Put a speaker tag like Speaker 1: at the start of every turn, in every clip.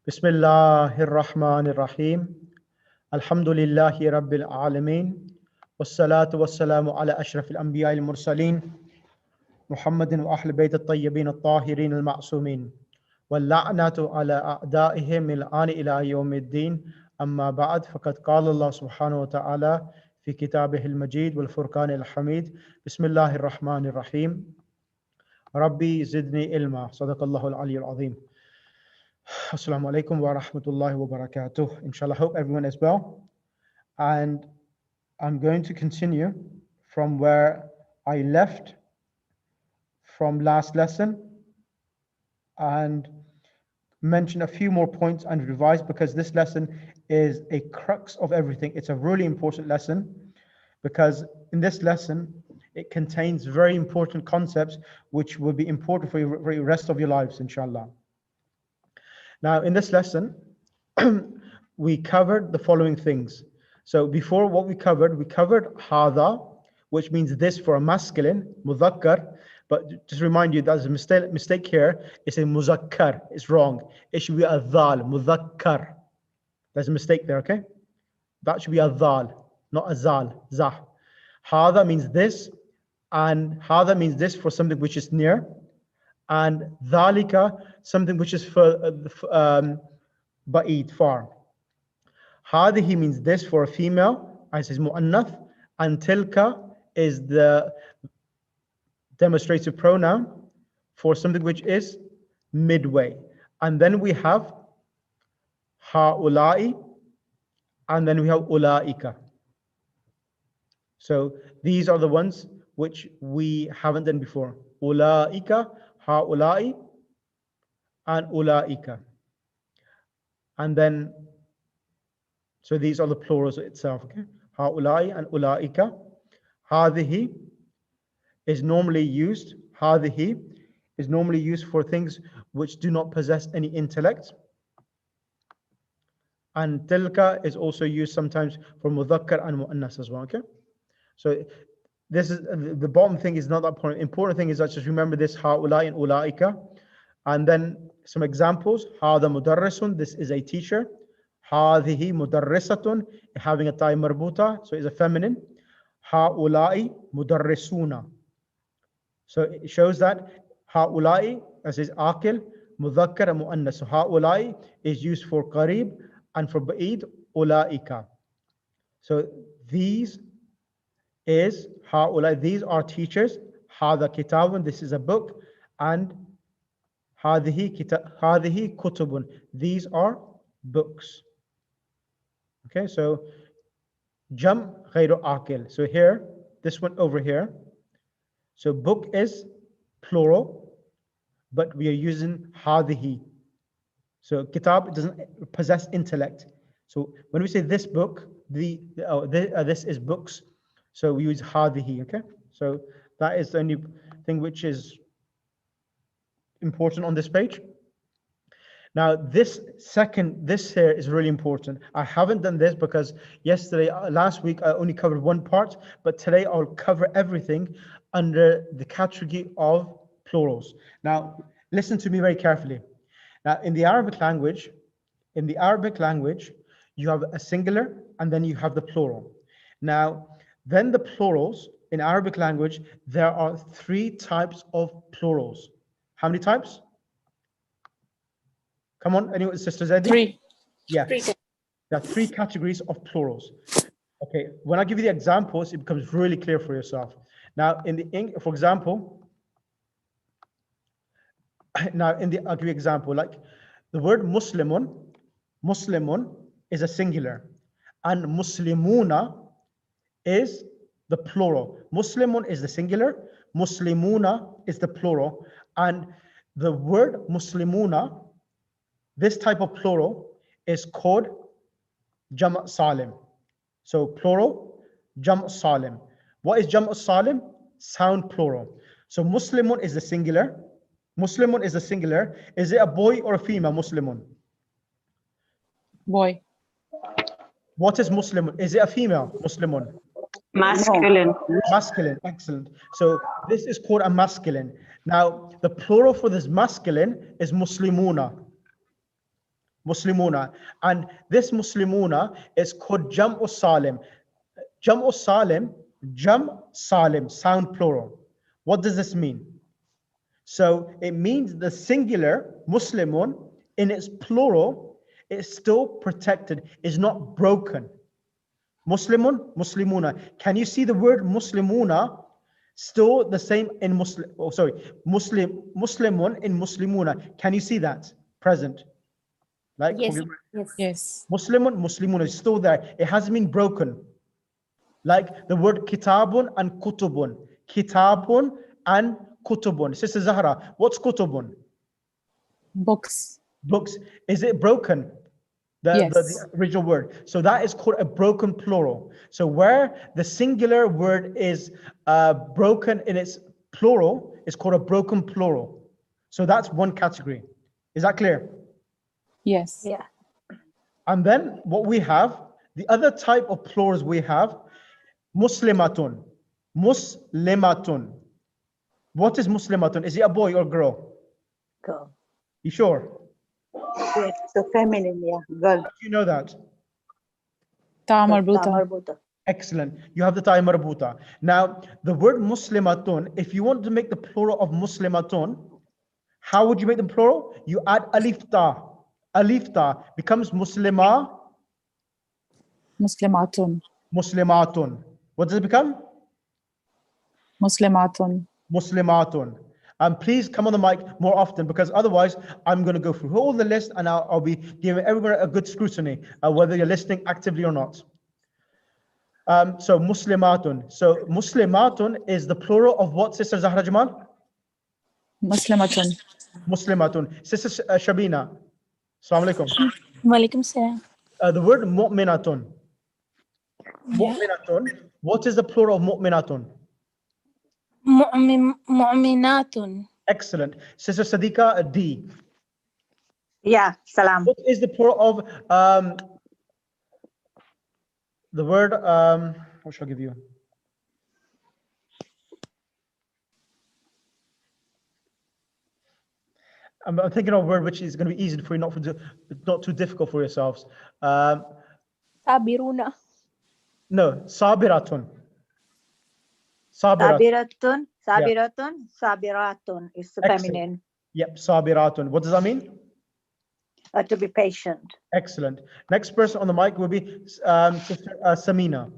Speaker 1: Bismillahir Rahmanir Rahim. Alhamdulillahi Rabbil Alameen. Wassalatu wassalamu ala ashrafil anbiya al mursaleen. Muhammadin wa ahl bayt at-tayyibin at-tahirin al-ma'sumin. Wal la'natu ala a'da'ihim al-an ila yawmiddin. Amma ba'd, faqad qala Allah subhanahu wa ta'ala fi kitabih al-majid wal furqan al-hamid. Bismillahir Rahmanir Rahim. Rabbi zidni ilma. Sadaqallahu al-ali al-azim. Assalamu alaikum wa rahmatullahi wa barakatuh. Inshallah, hope everyone is well. And I'm going to continue from where I left from last lesson and mention a few more points and revise, because this lesson is a crux of everything. It's a really important lesson because in this lesson, it contains very important concepts which will be important for the rest of your lives, inshallah. Now, in this lesson, we covered the following things. So before what we covered hada, which means this for a masculine, mudhakkar, but just remind you there's a mistake here. It's a muzakkar, it's wrong. It should be a dhal, mudhakkar. There's a mistake there, okay? That should be a dhal, not a zal, zah. Hada means this, and hada means this for something which is near, and dhalika, something which is for ba'id, far. Hadihi means this for a female, as is mu'annath, and tilka is the demonstrative pronoun for something which is midway. And then we have ha'ulai, and then we have ulaika. So these are the ones which we haven't done before. Ulaika, ha'ulai, and ulaika. And then, so these are the plurals itself, okay? Ha'ulai and ulaika. Hadihi is normally used, hadihi is normally used for things which do not possess any intellect. And tilka is also used sometimes for mudhakkar and mu'annas as well, okay? So this is the bottom thing is not that important. Important thing is that just remember this ha'ulai and ulaika. And then some examples. Hada mudarrisun, this is a teacher. Hadihi mudarrisatun, having a ta'i marbuta, so it's a feminine. Ha'ulai mudarrisuna. So it shows that ha'ulai, as is akil, mudhakkar and mu'annas. So ha'ulai is used for qarib, and for ba'id, ulaika. So these is ha'ulai, these are teachers. Hada kitabun, this is a book. And hadihi kutubun, these are books. Okay, so jam ghayru akil. So here, this one over here. So book is plural, but we are using hadihi. So kitab doesn't possess intellect. So when we say this book, this is books. So we use hadihi, okay? So that is the only thing which is important on this page. Now this here is really important. I haven't done this because last week I only covered one part, but today I'll cover everything under the category of plurals. Now listen to me very carefully. Now in the Arabic language, you have a singular and then you have the plural. Now, then the plurals in Arabic language, there are 3 types of plurals. How many types? Come on, anyone, sisters?
Speaker 2: 3.
Speaker 1: Yeah, there are 3 categories of plurals. Okay, when I give you the examples, it becomes really clear for yourself. Now, for example, I'll give you an example, like the word muslimun is a singular, and muslimuna is the plural. Muslimun is the singular, muslimuna is the plural, and the word muslimuna, this type of plural, is called jam' salim. So plural, jam' salim. What is jam' salim? Sound plural. So muslimun is the singular. Muslimun is the singular. Is it a boy or a female muslimun?
Speaker 2: Boy.
Speaker 1: What is muslimun? Is it a female muslimun?
Speaker 3: Masculine.
Speaker 1: Masculine, excellent. So this is called a masculine. Now, the plural for this masculine is muslimuna. Muslimuna. And this Muslimuna is called Jam'u Salim. Jam'u Salim, Jam' Salim, sound plural. What does this mean? So it means the singular Muslimun in its plural is still protected, is not broken. Muslimun, Muslimuna. Can you see the word Muslimuna still the same in Muslimun in Muslimuna? Can you see that present? Like
Speaker 2: Yes. Yes.
Speaker 1: Muslimun, Muslimuna is still there. It hasn't been broken. Like the word kitabun and kutubun. Kitabun and kutubun. Sister Zahra, what's kutubun?
Speaker 2: Books.
Speaker 1: Books. Is it broken? The original word. So that is called a broken plural. So where the singular word is broken in its plural, it's called a broken plural. So that's one category. Is that clear?
Speaker 2: Yes.
Speaker 3: Yeah.
Speaker 1: And then what we have, the other type of plurals we have, Muslimatun. Muslimatun. What is Muslimatun? Is it a boy or girl?
Speaker 3: Girl.
Speaker 1: You sure?
Speaker 3: Yes, so feminine, yeah, girl.
Speaker 1: How do you know that?
Speaker 2: Ta marbuta.
Speaker 3: Marbuta.
Speaker 1: Excellent. You have the ta marbuta. Now, the word Muslimatun, if you want to make the plural of Muslimatun, how would you make the plural? You add alif ta. Alif ta becomes Muslima.
Speaker 2: Muslimatun.
Speaker 1: Muslimatun. What does it become?
Speaker 2: Muslimatun.
Speaker 1: Muslimatun. And please come on the mic more often, because otherwise I'm going to go through all the list and I'll be giving everyone a good scrutiny, whether you're listening actively or not. So Muslimatun. So Muslimatun is the plural of what, Sister Zahra Jamal?
Speaker 2: Muslimatun.
Speaker 1: Muslimatun. Sister Shabina. Assalamu alaikum.
Speaker 4: Walaikum salam.
Speaker 1: The word mu'minatun. Mu'minatun. What is the plural of mu'minatun?
Speaker 4: Mu'minatun.
Speaker 1: Excellent. Sister Sadiqa D.
Speaker 3: Yeah, salam.
Speaker 1: What is the plural of the word, what shall I give you? I'm thinking of a word which is going to be easy for you, not too difficult for yourselves.
Speaker 4: Sabiruna.
Speaker 1: No, sabiratun.
Speaker 3: Sabiratun,
Speaker 1: Yeah.
Speaker 3: sabiratun, sabiratun is the
Speaker 1: Excellent.
Speaker 3: feminine.
Speaker 1: Yep, sabiratun. What does that mean?
Speaker 3: To be patient.
Speaker 1: Excellent. Next person on the mic will be Sister Samina.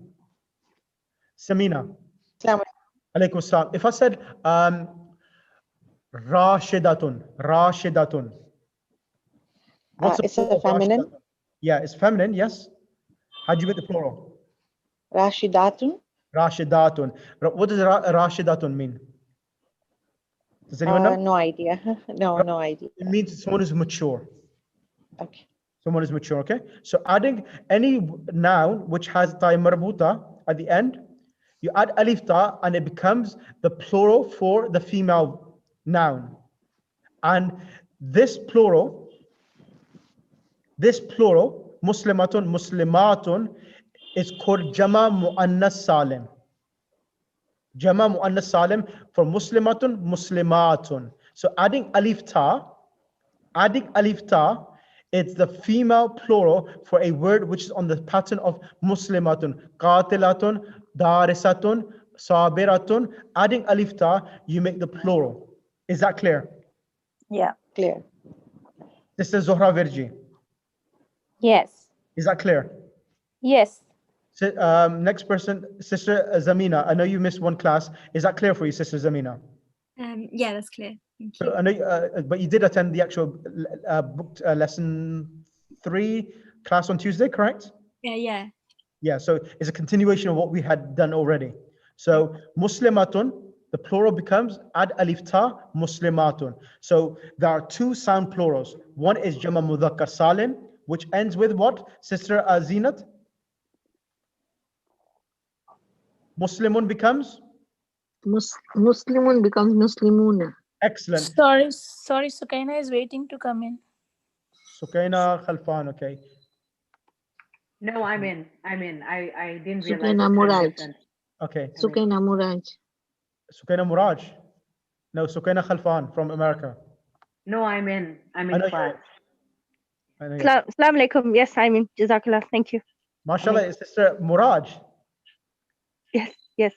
Speaker 1: Samina. Alaykum salam. If I said Rashidatun, Rashidatun. What's the
Speaker 5: It's
Speaker 1: plural
Speaker 5: a
Speaker 1: of
Speaker 5: feminine.
Speaker 1: Rashidatun? Yeah, it's feminine, yes. How do you make the plural?
Speaker 5: Rashidatun.
Speaker 1: Rashidatun. What does Rashidatun mean? Does anyone know?
Speaker 5: No idea. No idea.
Speaker 1: It means someone who's mature.
Speaker 5: Okay.
Speaker 1: Someone is mature, okay? So adding any noun which has ta marbuta at the end, you add alif ta and it becomes the plural for the female noun. And this plural, Muslimatun, Muslimatun, is called Jama Mu'annas Salim. Jama Mu'annas Salim for Muslimatun, Muslimatun. So adding alif ta, it's the female plural for a word which is on the pattern of Muslimatun, Qatilatun, Darisatun, Sabiratun. Adding alif ta, you make the plural. Is that clear?
Speaker 3: Yeah.
Speaker 5: Clear.
Speaker 1: This is Zohra Virji.
Speaker 4: Yes.
Speaker 1: Is that clear?
Speaker 4: Yes.
Speaker 1: Next person, Sister Zamina. I know you missed one class. Is that clear for you, Sister Zamina?
Speaker 4: Yeah, that's clear. Thank you.
Speaker 1: So I know, but you did attend the actual booked lesson 3 class on Tuesday, correct?
Speaker 4: Yeah.
Speaker 1: Yeah, so it's a continuation of what we had done already. So Muslimatun, the plural becomes ad alif ta Muslimatun. So there are two sound plurals. One is Jama Mudhakkar Salim, which ends with what? Sister Zinat? Muslimun becomes?
Speaker 6: Muslimun becomes Muslimuna.
Speaker 1: Excellent.
Speaker 4: Sorry, Sukaina is waiting to come in.
Speaker 1: Sukaina Khalfan, okay.
Speaker 7: No, I'm in. I didn't realize
Speaker 6: Sukaina
Speaker 7: the time
Speaker 6: Muraj.
Speaker 7: difference.
Speaker 1: Okay.
Speaker 6: Sukaina Muraj.
Speaker 1: Sukaina Muraj? No, Sukaina Khalfan from America.
Speaker 7: No, I'm in
Speaker 1: I know
Speaker 7: class.
Speaker 1: I know, yes.
Speaker 8: Assalamu alaikum. Yes, I'm in. Jazakallah. Thank you.
Speaker 1: MashaAllah, is Sister Muraj.
Speaker 8: Yes, yes.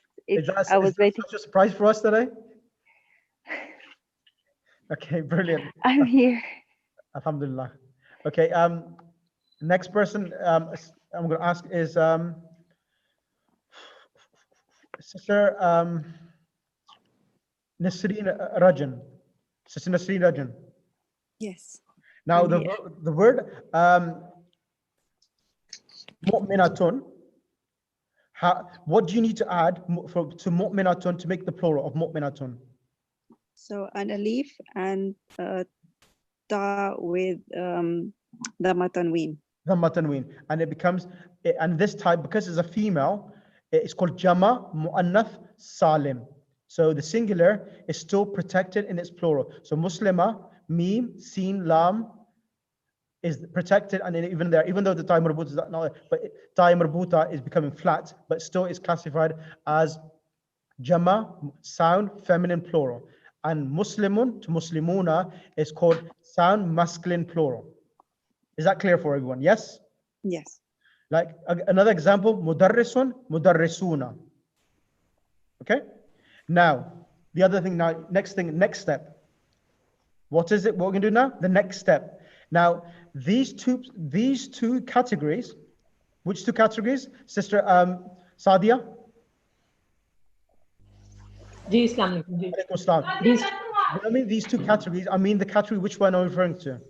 Speaker 8: I was waiting.
Speaker 1: Such a surprise for us today? Okay, brilliant.
Speaker 8: I'm here.
Speaker 1: Alhamdulillah. Okay, next person I'm going to ask is Sister Nasreen Rajan. Sister Nasreen Rajan.
Speaker 9: Yes.
Speaker 1: Now
Speaker 8: I'm here.
Speaker 1: the word mu'minatun, what do you need to add to mu'minatun to make the plural of mu'minatun?
Speaker 9: So an alif and ta with dhamma tanween.
Speaker 1: Dhamma tanween, and it becomes, and this type, because it's a female, it's called jama mu'annath salim. So the singular is still protected in its plural. So muslima, mim, sin, lam is protected, and even there, even though the ta marbuta is not, but ta marbuta is becoming flat, but still is classified as jama, sound, feminine plural. And muslimun to muslimuna is called sound, masculine plural. Is that clear for everyone? Yes?
Speaker 9: Yes.
Speaker 1: Like another example, mudarrisun, mudarrisuna. Okay? Now, the other thing now, next step. What is it? What we're going to do now? The next step. Now, these two categories, which two categories? Sister Sadia? When I mean these two categories, I mean the category, which one are you referring to?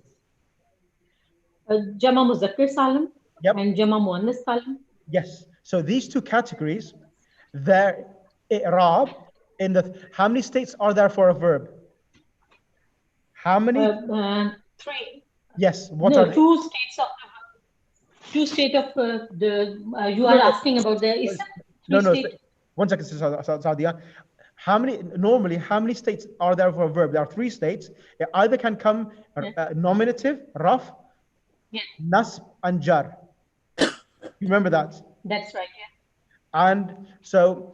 Speaker 10: Jama Muzakkar Salim and Jama Muannas Salim.
Speaker 1: Yes. So these two categories, their i'rab in how many states are there for a verb? How many?
Speaker 10: 3.
Speaker 1: Yes. What
Speaker 10: no,
Speaker 1: are
Speaker 10: 2 states of the 2 state of the you are asking about the Islam?
Speaker 1: No. 1 second, Sadia. How many states are there for a verb? There are 3 states. It either can come nominative, raf, nasb, and jar. You remember that?
Speaker 10: That's right, yeah.
Speaker 1: And so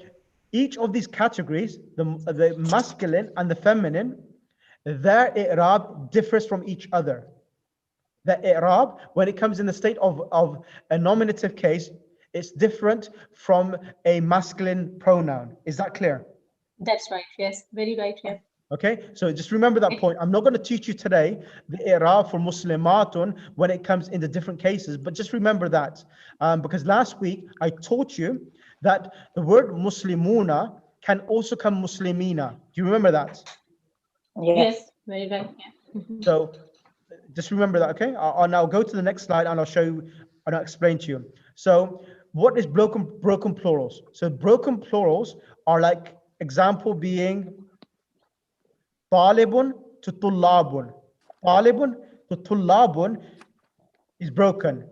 Speaker 1: each of these categories, the masculine and the feminine, their i'rab differs from each other. The i'rab, when it comes in the state of a nominative case, it's different from a masculine pronoun. Is that clear?
Speaker 10: That's right, yes. Very right, yeah.
Speaker 1: Okay, so just remember that point. I'm not going to teach you today the i'rab for muslimatun when it comes into different cases, but just remember that because last week I taught you that the word muslimuna can also come muslimina. Do you remember that?
Speaker 10: Yes, very right, yeah.
Speaker 1: So just remember that, okay? I'll now go to the next slide and I'll show you and I'll explain to you. So what is broken plurals? So broken plurals are like example being talibun to tullabun. Talibun to tullabun is broken.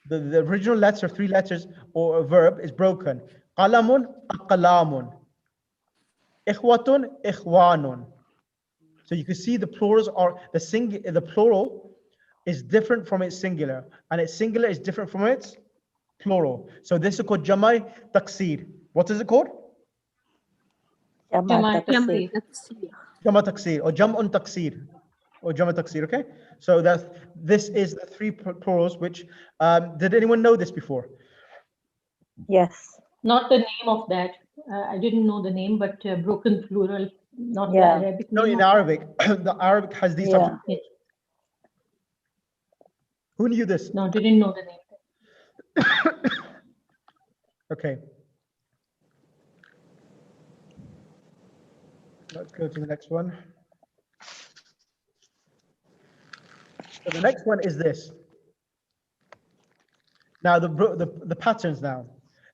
Speaker 1: The original letter, 3 letters or a verb is broken. Qalamun, aqlamun. Ikhwatun, ikhwanun. So you can see the plurals are the plural is different from its singular, and its singular is different from its plural. So this is called Jamai Taksir. What is it called?
Speaker 3: Jamai Taksir.
Speaker 1: Jama Taksir or Jam'un Taksir or Jama Taksir. Okay. So this is the 3 plurals. Which did anyone know this before?
Speaker 3: Yes.
Speaker 10: Not the name of that. I didn't know the name, but broken plural. Not the
Speaker 3: Yeah.
Speaker 10: Arabic.
Speaker 1: No, in Arabic, the Arabic has these types of.
Speaker 10: Yeah.
Speaker 1: Who knew this?
Speaker 10: No, didn't know the name.
Speaker 1: Okay. Let's go to the next one. So the next one is this. Now the patterns now.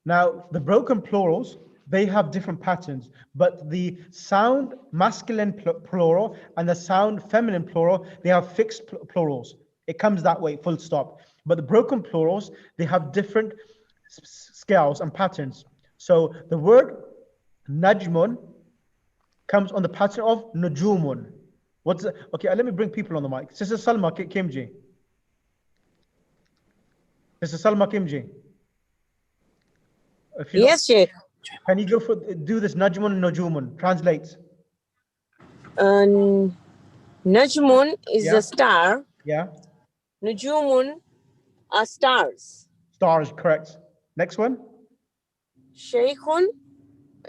Speaker 1: Now the broken plurals, they have different patterns, but the sound masculine plural and the sound feminine plural, they have fixed plurals. It comes that way, full stop. But the broken plurals, they have different scales and patterns. So the word najmun comes on the pattern of nujumun. What's it? Okay, let me bring people on the mic. Sister Salma Kimji. Sister Salma Kimji.
Speaker 11: Yes, Sheikh.
Speaker 1: Can you do this najmun and nujumun? Translate.
Speaker 11: Najmun is
Speaker 1: Yeah.
Speaker 11: a star.
Speaker 1: Yeah.
Speaker 11: Nujumun are stars.
Speaker 1: Stars, correct. Next one.
Speaker 11: Shaykhun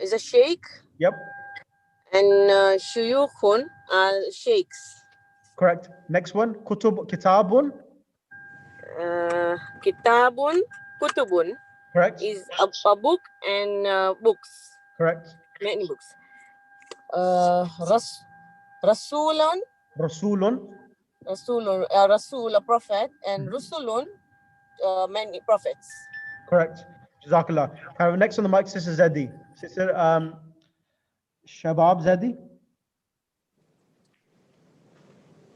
Speaker 11: is a sheikh.
Speaker 1: Yep,
Speaker 11: And shuyukhun are sheikhs.
Speaker 1: correct. Next one. Kitabun,
Speaker 11: Kitabun, kutubun
Speaker 1: correct.
Speaker 11: is a book and books,
Speaker 1: Correct.
Speaker 11: many books. Rasulun,
Speaker 1: Rasulun,
Speaker 11: Rasul, a prophet, and Rusulun, many prophets.
Speaker 1: correct. Jazakallah. Next on the mic, Sister Zedi. Sister Shabab Zedi.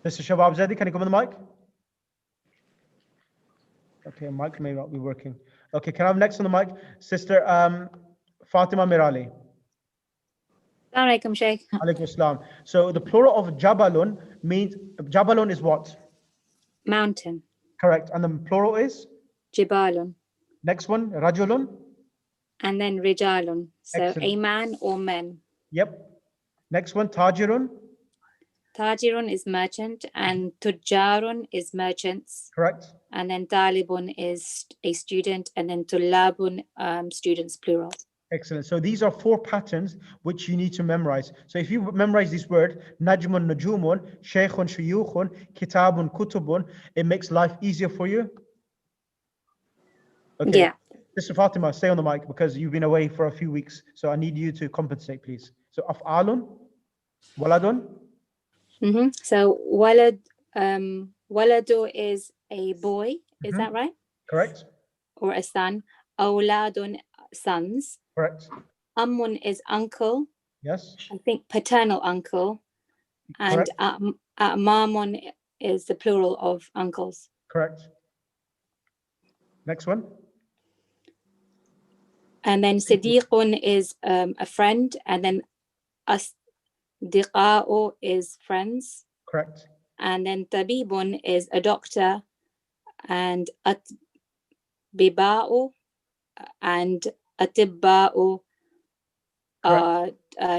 Speaker 1: Sister Shabab Zedi, can you come on the mic? Okay, mic may not be working. Okay, can I have next on the mic? Sister Fatima Mirali.
Speaker 4: Assalamu alaikum, Sheikh.
Speaker 1: Alaikum Assalam. So the plural of Jabalun means, Jabalun is what?
Speaker 4: Mountain.
Speaker 1: Correct. And the plural is?
Speaker 4: Jibalun.
Speaker 1: Next one, Rajulun.
Speaker 4: And then Rijalun. So
Speaker 1: Excellent.
Speaker 4: a man or men.
Speaker 1: Yep. Next one, Tajirun.
Speaker 4: Tajirun is merchant and Tujjarun is merchants.
Speaker 1: Correct.
Speaker 4: And then Talibun is a student, and then Tullabun, students, plural.
Speaker 1: Excellent. So these are 4 patterns which you need to memorize. So if you memorize this word, Najmun, Najumun, Shaykhun, Shuyukhun, Kitabun, Kutubun, it makes life easier for you. Okay.
Speaker 4: Yeah.
Speaker 1: Sister Fatima, stay on the mic because you've been away for a few weeks. So I need you to compensate, please. So Af'alun, Waladun.
Speaker 4: So Waladu is a boy, is that right?
Speaker 1: Correct.
Speaker 4: Or a son. Awladun, sons.
Speaker 1: Correct.
Speaker 4: Ammun is uncle,
Speaker 1: Yes.
Speaker 4: I think paternal uncle. And
Speaker 1: Correct.
Speaker 4: Mamun is the plural of uncles.
Speaker 1: Correct. Next one.
Speaker 4: And then Sadiqun is a friend, and then Asdiqa'u is friends.
Speaker 1: Correct.
Speaker 4: And then Tabibun is a doctor, and Atbiba'u and Atibba'u are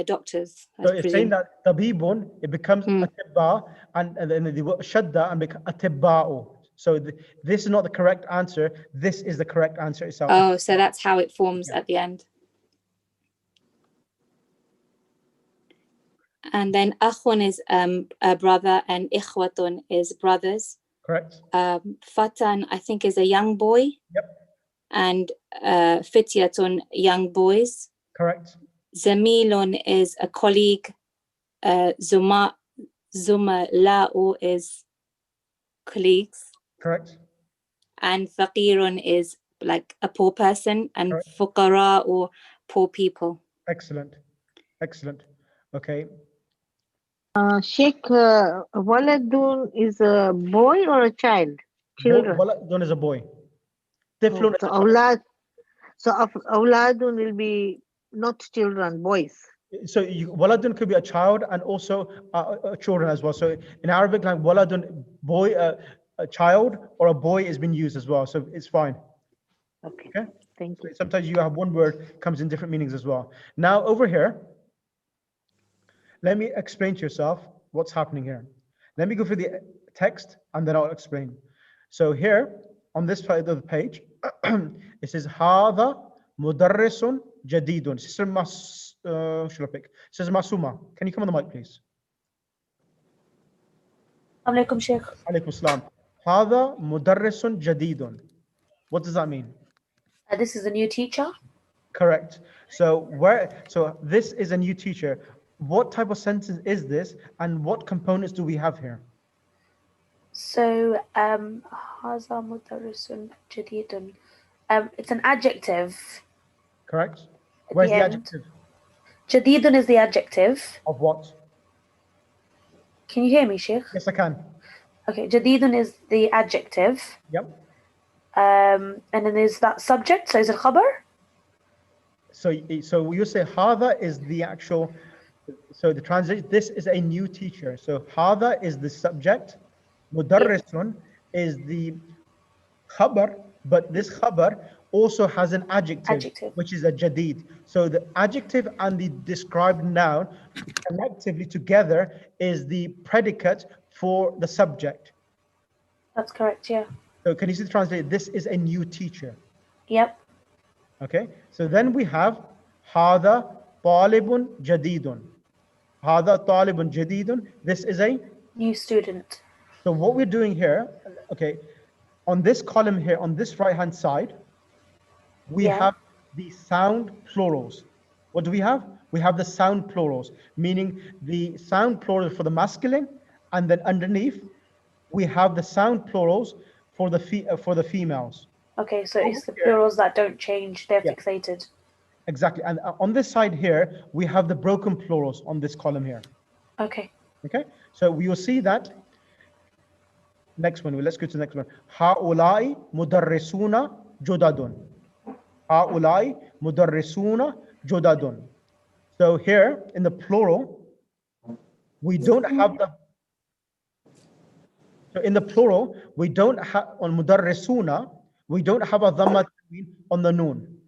Speaker 4: doctors. I
Speaker 1: So it's saying
Speaker 4: presume.
Speaker 1: that Tabibun, it becomes Atibba, and then the word Shadda and becomes Atibba'u. So this is not the correct answer. This is the correct answer itself.
Speaker 4: Oh, so that's how it forms at the end. And then Akhun is a brother, and Ikhwatun is brothers.
Speaker 1: Correct.
Speaker 4: Fatan, I think, is a young boy.
Speaker 1: Yep.
Speaker 4: And Fityatun, young boys.
Speaker 1: Correct.
Speaker 4: Zamilun is a colleague. Zumala'u is colleagues.
Speaker 1: Correct.
Speaker 11: and faqirun is like a poor person, and fuqara or poor people.
Speaker 1: Excellent. Excellent. Okay.
Speaker 6: Sheikh, waladun is a boy or a child? Children.
Speaker 1: Waladun is a boy. Tiflun is
Speaker 6: So
Speaker 1: a child.
Speaker 6: awlad. So awladun will be not children, boys.
Speaker 1: So waladun could be a child and also children as well. So in Arabic, like waladun, boy, a child or a boy is being used as well. So it's fine.
Speaker 6: Okay.
Speaker 1: Okay.
Speaker 6: Thank you.
Speaker 1: Sometimes you have one word comes in different meanings as well. Now over here, let me explain to yourself what's happening here. Let me go through the text and then I'll explain. So here on this side of the page, it says Hada mudarrisun jadidun. Sister Masuma, can you come on the mic, please?
Speaker 4: Alaikum Sheikh.
Speaker 1: Alaikum salam. Hada mudarrisun jadidun. What does that mean?
Speaker 4: This is a new teacher.
Speaker 1: Correct. So this is a new teacher. What type of sentence is this, and what components do we have here?
Speaker 4: So haza mudarrisun jadidun. It's an adjective.
Speaker 1: Correct.
Speaker 4: At
Speaker 1: Where's
Speaker 4: the
Speaker 1: the
Speaker 4: end.
Speaker 1: adjective?
Speaker 4: Jadidun is the adjective.
Speaker 1: Of what?
Speaker 4: Can you hear me, Sheikh?
Speaker 1: Yes, I can.
Speaker 4: Okay, jadidun is the adjective.
Speaker 1: Yep.
Speaker 4: And then there's that subject. So is it khabar?
Speaker 1: So you say Hada is the actual. So the translation. This is a new teacher. So Hada is the subject. Mudarrisun is the khabar, but this khabar also has an adjective, which is a jadid. So the adjective and the described noun collectively together is the predicate for the subject.
Speaker 12: That's correct, yeah.
Speaker 1: So can you see the translate? This is a new teacher.
Speaker 12: Yep.
Speaker 1: Okay, so then we have هذا طالب جديد. هذا طالب جديد. This is a
Speaker 12: new student.
Speaker 1: So what we're doing here, okay, on this column here, on this right-hand side, we have the sound plurals. What do we have? We have the sound plurals, meaning the sound plural for the masculine, and then underneath, we have the sound plurals for the females.
Speaker 12: Okay, so it's the plurals that don't change, they're fixated.
Speaker 1: Exactly, and on this side here, we have the broken plurals on this column here.
Speaker 12: Okay.
Speaker 1: Okay, so we will see that. Next one, let's go to the next one. هؤلاء مدرسون جدد. هؤلاء مدرسون جدد. So here in the plural, we don't have the. So in the plural, we don't have on مدرسون, we don't have a dhamma tanween on the noon.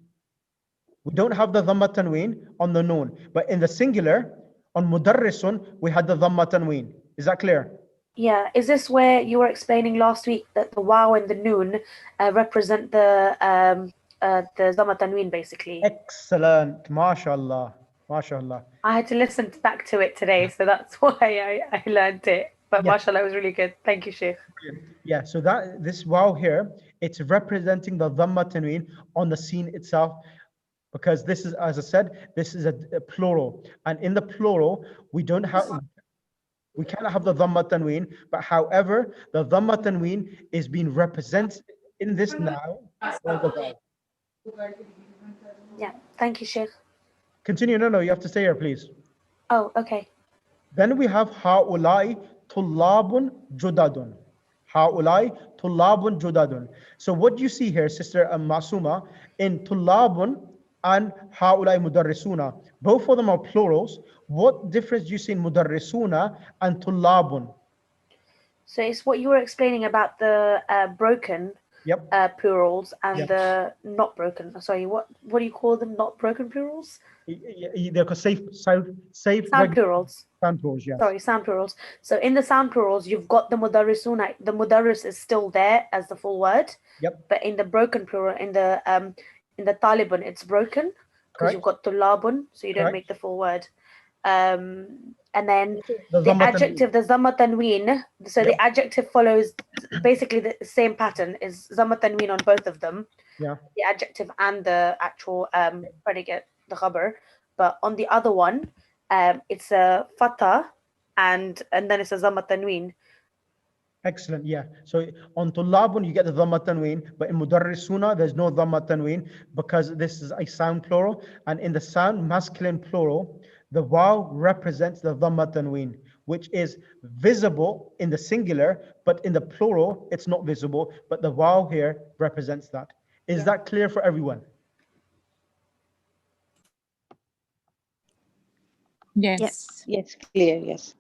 Speaker 1: We don't have the dhamma tanween on the noon, but in the singular, on mudarrisun, we had the dhamma tanween. Is that clear?
Speaker 12: Yeah, is this where you were explaining last week that the waw and the noon represent the dhamma tanween basically?
Speaker 1: Excellent, mashallah, mashallah.
Speaker 12: I had to listen back to it today, so that's why I learned it. But mashallah, it was really good. Thank you, Sheikh.
Speaker 1: Yeah, so that this waw here, it's representing the dhamma tanween on the scene itself, because this is, as I said, this is a plural, and in the plural we don't have. We cannot have the dhamma tanween, but however, the dhamma tanween is being represented in this now.
Speaker 12: Yeah, thank you, Sheikh.
Speaker 1: Continue. No, you have to stay here, please.
Speaker 12: Oh, okay.
Speaker 1: Then we have هؤلاء طلاب جدد. هؤلاء طلاب جدد. So what do you see here, Sister Masuma, in طلاب and هؤلاء مدرسون? Both of them are plurals. What difference do you see in mudarrisuna and tullabun?
Speaker 12: So it's what you were explaining about the broken plurals and the not broken. Sorry, what do you call them? Not broken plurals?
Speaker 1: They're called safe
Speaker 12: sound plurals.
Speaker 1: Sound plurals, yeah.
Speaker 12: Sorry, sound plurals. So in the sound plurals, you've got the mudarrisuna. The mudarris is still there as the full word.
Speaker 1: Yep.
Speaker 12: But in the broken plural, in the Taliban, it's broken because you've got tullabun, so you don't make the full word. And then the adjective, the dhamma tanween. So the adjective follows basically the same pattern, is dhamma tanween on both of them.
Speaker 1: Yeah.
Speaker 12: The adjective and the actual predicate, the khabar. But on the other one, it's a fatha and then it's a dhamma tanween.
Speaker 1: Excellent, yeah. So on tullabun, you get the dhamma tanween, but in mudarrisuna, there's no dhamma tanween because this is a sound plural. And in the sound masculine plural, the waw represents the dhamma tanween, which is visible in the singular, but in the plural, it's not visible. But the waw here represents that. Is that clear for everyone?
Speaker 2: Yes.
Speaker 5: Yes, clear. Yes.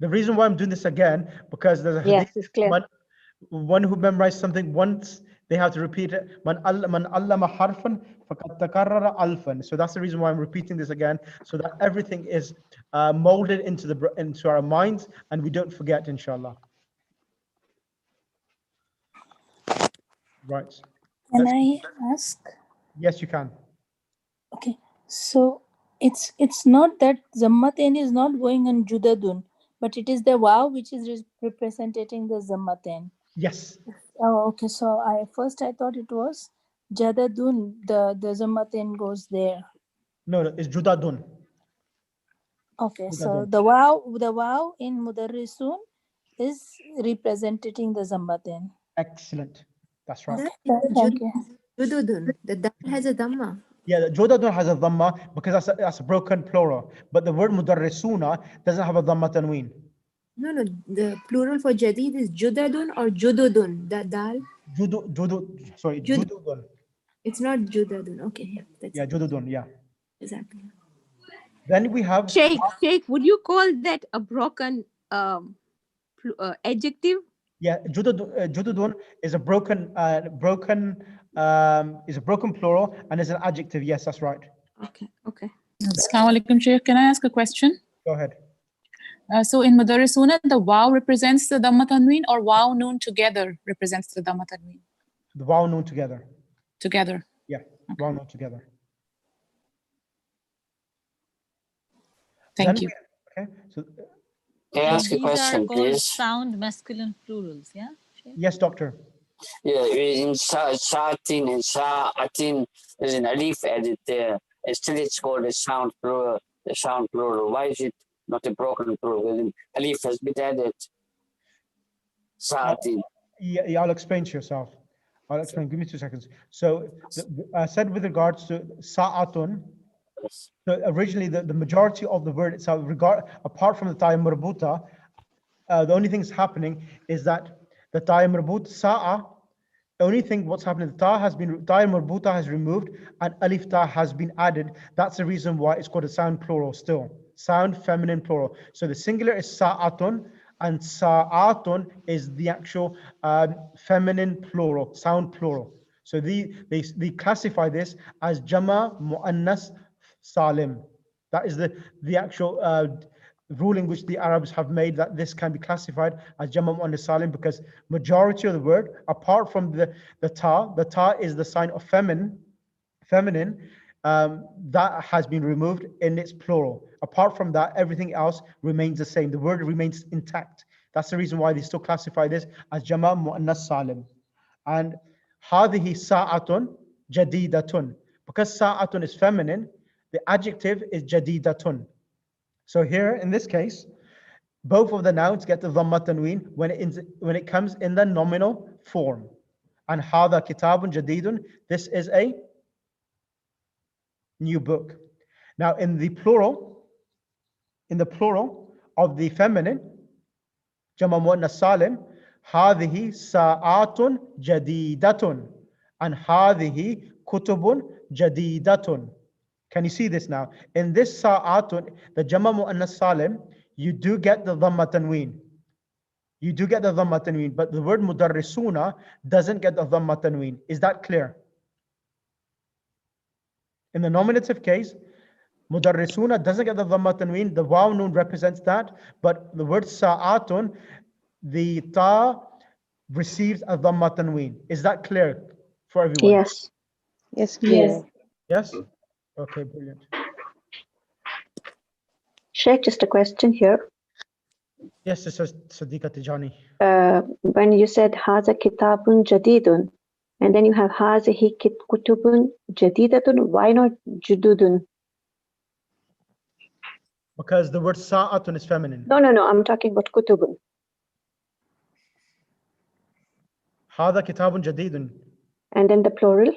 Speaker 1: The reason why I'm doing this again, because there's a
Speaker 3: Yes, it's clear.
Speaker 1: one who memorized something once, they have to repeat it. Man allama harfan faqad takarrara alfan. So that's the reason why I'm repeating this again, so that everything is molded into our minds and we don't forget, inshallah. Right.
Speaker 13: Can I ask?
Speaker 1: Yes, you can.
Speaker 13: Okay, so it's not that zammatain is not going on judadun, but it is the waw which is representing the zammatain.
Speaker 1: Yes.
Speaker 13: Oh, okay. So I thought it was jadadun. The zammatain goes there.
Speaker 1: No, it's judadun.
Speaker 13: Okay, so the waw in mudarrisun is representing the zammatain.
Speaker 1: Excellent. That's right.
Speaker 13: Thank you.
Speaker 14: Jududun. The dal has a dhamma.
Speaker 1: Yeah, the judadun has a dhamma because that's a broken plural. But the word mudarrisuna doesn't have a dhamma tanween.
Speaker 14: No, the plural for jadid is judadun or jududun. The dal.
Speaker 1: Jududun.
Speaker 14: It's not judadun. Okay, yeah.
Speaker 1: Jududun, yeah.
Speaker 14: Exactly.
Speaker 1: Then we have
Speaker 15: Sheikh, would you call that a broken adjective?
Speaker 1: Yeah, jududun is a broken plural and is an adjective. Yes, that's right.
Speaker 15: Okay.
Speaker 2: Assalamu alaikum, Sheikh. Can I ask a question?
Speaker 1: Go ahead.
Speaker 2: So in Mudarrisuna, the waw represents the Dhamma Tanween, or waw noon together represents the Dhamma Tanween?
Speaker 1: The waw noon together.
Speaker 2: Together.
Speaker 1: Yeah, waw noon together.
Speaker 2: Thank
Speaker 1: Then
Speaker 2: you.
Speaker 1: Okay, so
Speaker 16: Can I ask a question, please?
Speaker 17: Sound masculine plurals, yeah?
Speaker 1: yes, doctor.
Speaker 16: Yeah, in Sa'atin and Sa'atin, there's an alif added there. And still it's called a sound plural. The sound plural. Why is it not a broken plural? Well, an alif has been added. Sa'atin.
Speaker 1: Yeah, I'll explain to yourself. I'll explain. Give me 2 seconds. So I said with regards to Sa'atun, so originally the majority of the word itself, apart from the ta marbuta, the only thing that's happening is that the ta marbut sa'a, the only thing what's happening, the ta marbuta has removed and alif ta has been added. That's the reason why it's called a sound plural still. Sound feminine plural. So the singular is sa'atun and sa'atun is the actual feminine plural, sound plural. So they classify this as Jama Mu'annas Salim. That is the actual ruling which the Arabs have made, that this can be classified as Jama Mu'annas Salim, because majority of the word, apart from the ta is the sign of feminine, that has been removed in its plural. Apart from that, everything else remains the same. The word remains intact. That's the reason why they still classify this as Jama Mu'annas Salim. And Hadihi Sa'atun Jadidatun. Because Sa'atun is feminine, the adjective is Jadidatun. So here, in this case, both of the nouns get the Dhamma Tanween when it comes in the nominal form. And Hada Kitabun Jadidun, this is a new book. Now in the plural of the feminine, Jama Mu'annas Salim, Hadihi Sa'atun Jadidatun and Hadihi Kutubun Jadidatun. Can you see this now? In this Sa'atun, the Jama Mu'annas Salim, you do get the Dhamma Tanween. You do get the Dhamma Tanween, but the word Mudarrisuna doesn't get the Dhamma Tanween. Is that clear? In the nominative case, Mudarrisuna doesn't get the Dhamma Tanween. The Waw Noon represents that, but the word Sa'atun, the Ta receives a Dhamma Tanween. Is that clear for everyone?
Speaker 3: Yes.
Speaker 5: Yes, clear.
Speaker 1: Yes? Okay, brilliant.
Speaker 3: Sheikh, just a question here.
Speaker 1: Yes, this is Sadiqa Tijani.
Speaker 3: When you said Haza Kitabun Jadidun, and then you have Hazihi Kutubun Jadidatun, why not Jududun?
Speaker 1: Because the word Sa'atun is feminine.
Speaker 3: No, I'm talking about Kutubun.
Speaker 1: Hada Kitabun Jadidun.
Speaker 3: And then the plural?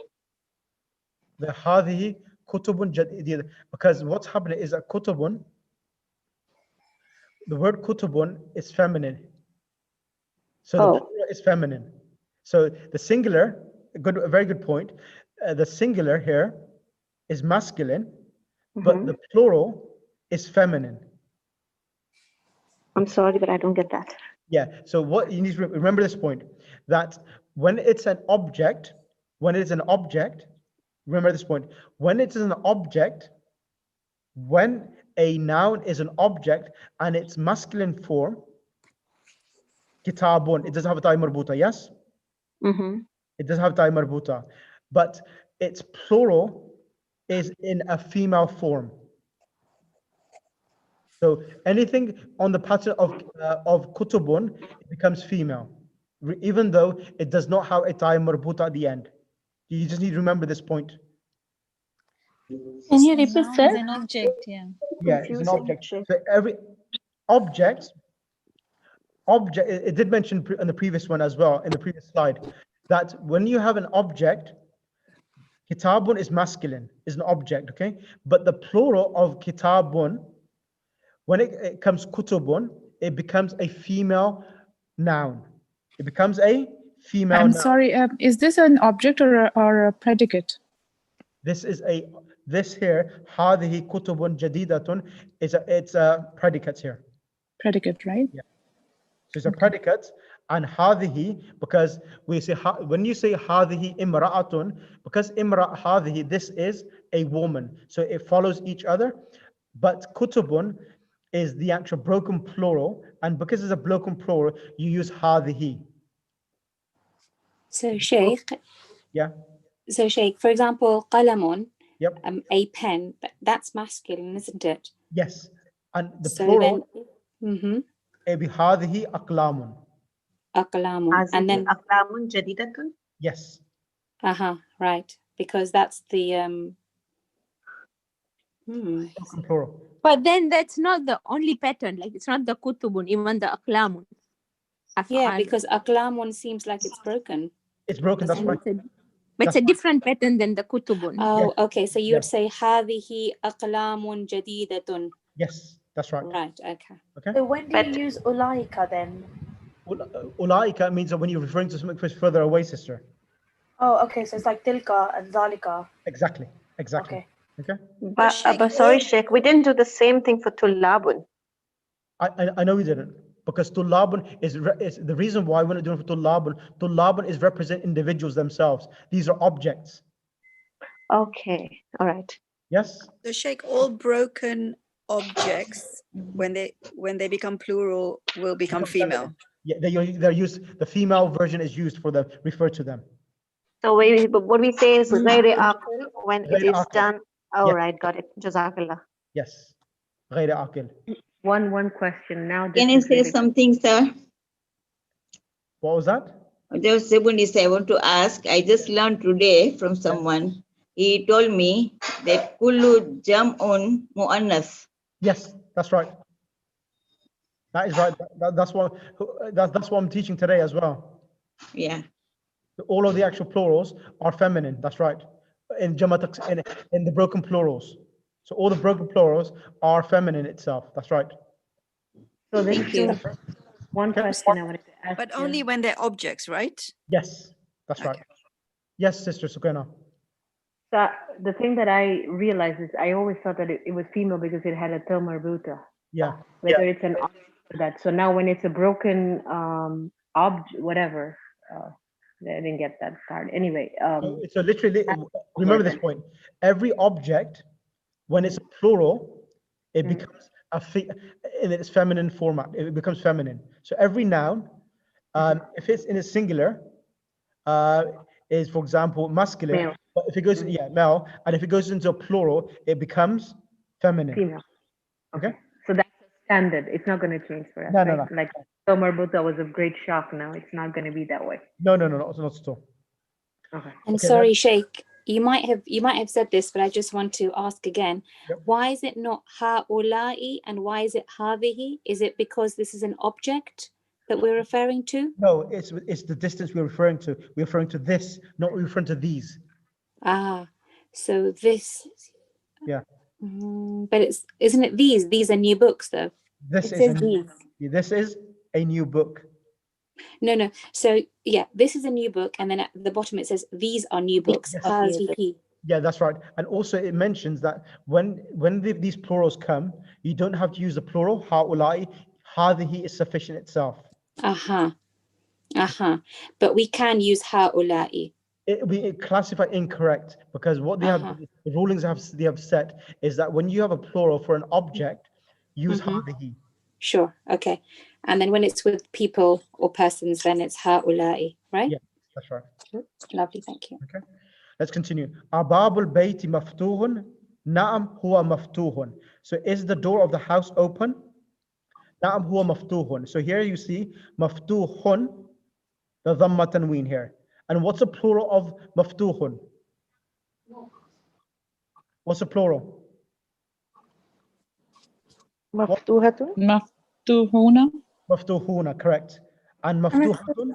Speaker 1: The Hadihi Kutubun Jadidun. Because what's happening is that Kutubun, the word Kutubun is feminine. So the plural is feminine. So the singular, a very good point. The singular here is masculine, but the plural is feminine.
Speaker 3: I'm sorry, but I don't get that.
Speaker 1: Yeah, so what you need to remember this point, that when it's an object, remember this point, when it is an object, when a noun is an object and its masculine form, kitabun, it doesn't have a ta marbuta, yes? It doesn't have ta marbuta, but its plural is in a female form. So anything on the pattern of kutubun, it becomes female, even though it does not have a ta marbuta at the end. You just need to remember this point.
Speaker 13: Can you repeat, sir?
Speaker 17: It's an object, yeah.
Speaker 1: Yeah, it's an object. So every object, it did mention in the previous one as well, in the previous slide, that when you have an object, kitabun is masculine, is an object, okay? But the plural of kitabun, when it comes kutubun, it becomes a female noun. It becomes a female noun.
Speaker 2: I'm sorry, is this an object or a predicate?
Speaker 1: This here, hadihi kutubun jadidatun, it's a predicate here.
Speaker 2: Predicate, right?
Speaker 1: Yeah. So it's a predicate, and hadihi, because we say, when you say hadihi imra'atun, because hadihi, this is a woman. So it follows each other. But kutubun, is the actual broken plural, and because it's a broken plural, you use هذه.
Speaker 11: So Sheikh,
Speaker 1: Yeah.
Speaker 11: so Sheikh, for example, قلم,
Speaker 1: Yep.
Speaker 11: A pen, that's masculine, isn't it?
Speaker 1: Yes. And the
Speaker 11: So
Speaker 1: plural,
Speaker 11: then,
Speaker 1: it'd be هذه أقلام.
Speaker 11: أقلام, and then
Speaker 8: أقلام جديدة.
Speaker 1: Yes.
Speaker 11: right, because that's the
Speaker 1: Broken plural.
Speaker 15: But then that's not the only pattern. Like it's not the kutubun, even the aklamun.
Speaker 11: Yeah, because aklamun seems like it's broken.
Speaker 1: It's broken, that's right.
Speaker 15: But it's a different pattern than the kutubun.
Speaker 11: Oh, okay. So you would say هذه أقلام جديدة.
Speaker 1: Yes, that's right.
Speaker 11: Right, okay.
Speaker 1: Okay.
Speaker 12: So when do you use ulaika then?
Speaker 1: Ulaika means that when you're referring to something further away, sister.
Speaker 12: Oh, okay. So it's like tilka and zalika.
Speaker 1: Exactly.
Speaker 12: Okay.
Speaker 1: Okay.
Speaker 3: But sorry, Sheikh, we didn't do the same thing for tulabun.
Speaker 1: I know we didn't, because tulabun is the reason why we're not doing it for tulabun. Tulabun is represent individuals themselves. These are objects.
Speaker 3: Okay, all right.
Speaker 1: Yes.
Speaker 9: So Sheikh, all broken objects when they become plural will become female.
Speaker 1: Yeah, they're used. The female version is used for the refer to them.
Speaker 3: So what we say is غير عاقل when it is done. All
Speaker 1: Yes.
Speaker 3: right, got it. Jazakallah.
Speaker 1: Yes. غير عاقل.
Speaker 7: One question now.
Speaker 18: Can I say something, sir?
Speaker 1: What was that?
Speaker 18: Just Sebundis, I want to ask. I just learned today from someone. He told me that kullu jam'un mu'annas.
Speaker 1: Yes, that's right. That is right. That's what I'm teaching today as well.
Speaker 18: Yeah.
Speaker 1: All of the actual plurals are feminine. That's right. In in the broken plurals. So all the broken plurals are feminine itself. That's right.
Speaker 7: So this is one question I wanted to ask.
Speaker 9: But only when they're objects, right?
Speaker 1: Yes, that's right. Yes, Sister Sukaina.
Speaker 7: So the thing that I realized is I always thought that it was female because it had a marbuta.
Speaker 1: Yeah.
Speaker 7: Whether it's an object or that. So now when it's a broken object, whatever, I didn't get that card. Anyway.
Speaker 1: So literally, remember this point. Every object, when it's plural, it becomes in its feminine format. It becomes feminine. So every noun, if it's in a singular, is, for example, masculine.
Speaker 7: Male.
Speaker 1: But if it goes, male, and if it goes into a plural, it becomes feminine.
Speaker 7: Female.
Speaker 1: Okay.
Speaker 7: So that's a standard. It's not going to change for us.
Speaker 1: No,
Speaker 7: right?
Speaker 1: no, no.
Speaker 7: Like marbuta was a great shock. Now it's not going to be that way.
Speaker 1: No, not at all.
Speaker 7: Okay.
Speaker 11: And sorry, Sheikh, you might have said this, but I just want to ask again.
Speaker 1: Yep.
Speaker 11: Why is it not haula'i and why is it hadhihi? Is it because this is an object that we're referring to?
Speaker 1: No, it's the distance we're referring to. We're referring to this, not referring to these.
Speaker 11: So this.
Speaker 1: Yeah.
Speaker 11: But isn't it these? These are new books, though.
Speaker 1: This is a new book.
Speaker 11: No. So yeah, this is a new book, and then at the bottom it says these are new books.
Speaker 1: Yeah, that's right. And also it mentions that when these plurals come, you don't have to use the plural. Haula'i, hadhihi is sufficient itself.
Speaker 11: But we can use haula'i.
Speaker 1: We classify incorrect because what they have, the rulings they have set is that when you have a plural for an object, use hadhihi.
Speaker 11: Sure. Okay. And then when it's with people or persons, then it's haula'i, right?
Speaker 1: Yeah, that's right.
Speaker 11: Lovely. Thank you.
Speaker 1: Okay. Let's continue. Ababul bayti maftuhun. Na'am huwa maftuhun. So is the door of the house open? Na'am huwa maftuhun. So here you see maftuhun, the dhamma tanween here. And what's the plural of maftuhun? What's the plural?
Speaker 5: Maftuhatun.
Speaker 2: Maftuhuna.
Speaker 1: Maftuhuna, correct. And maftuhatun?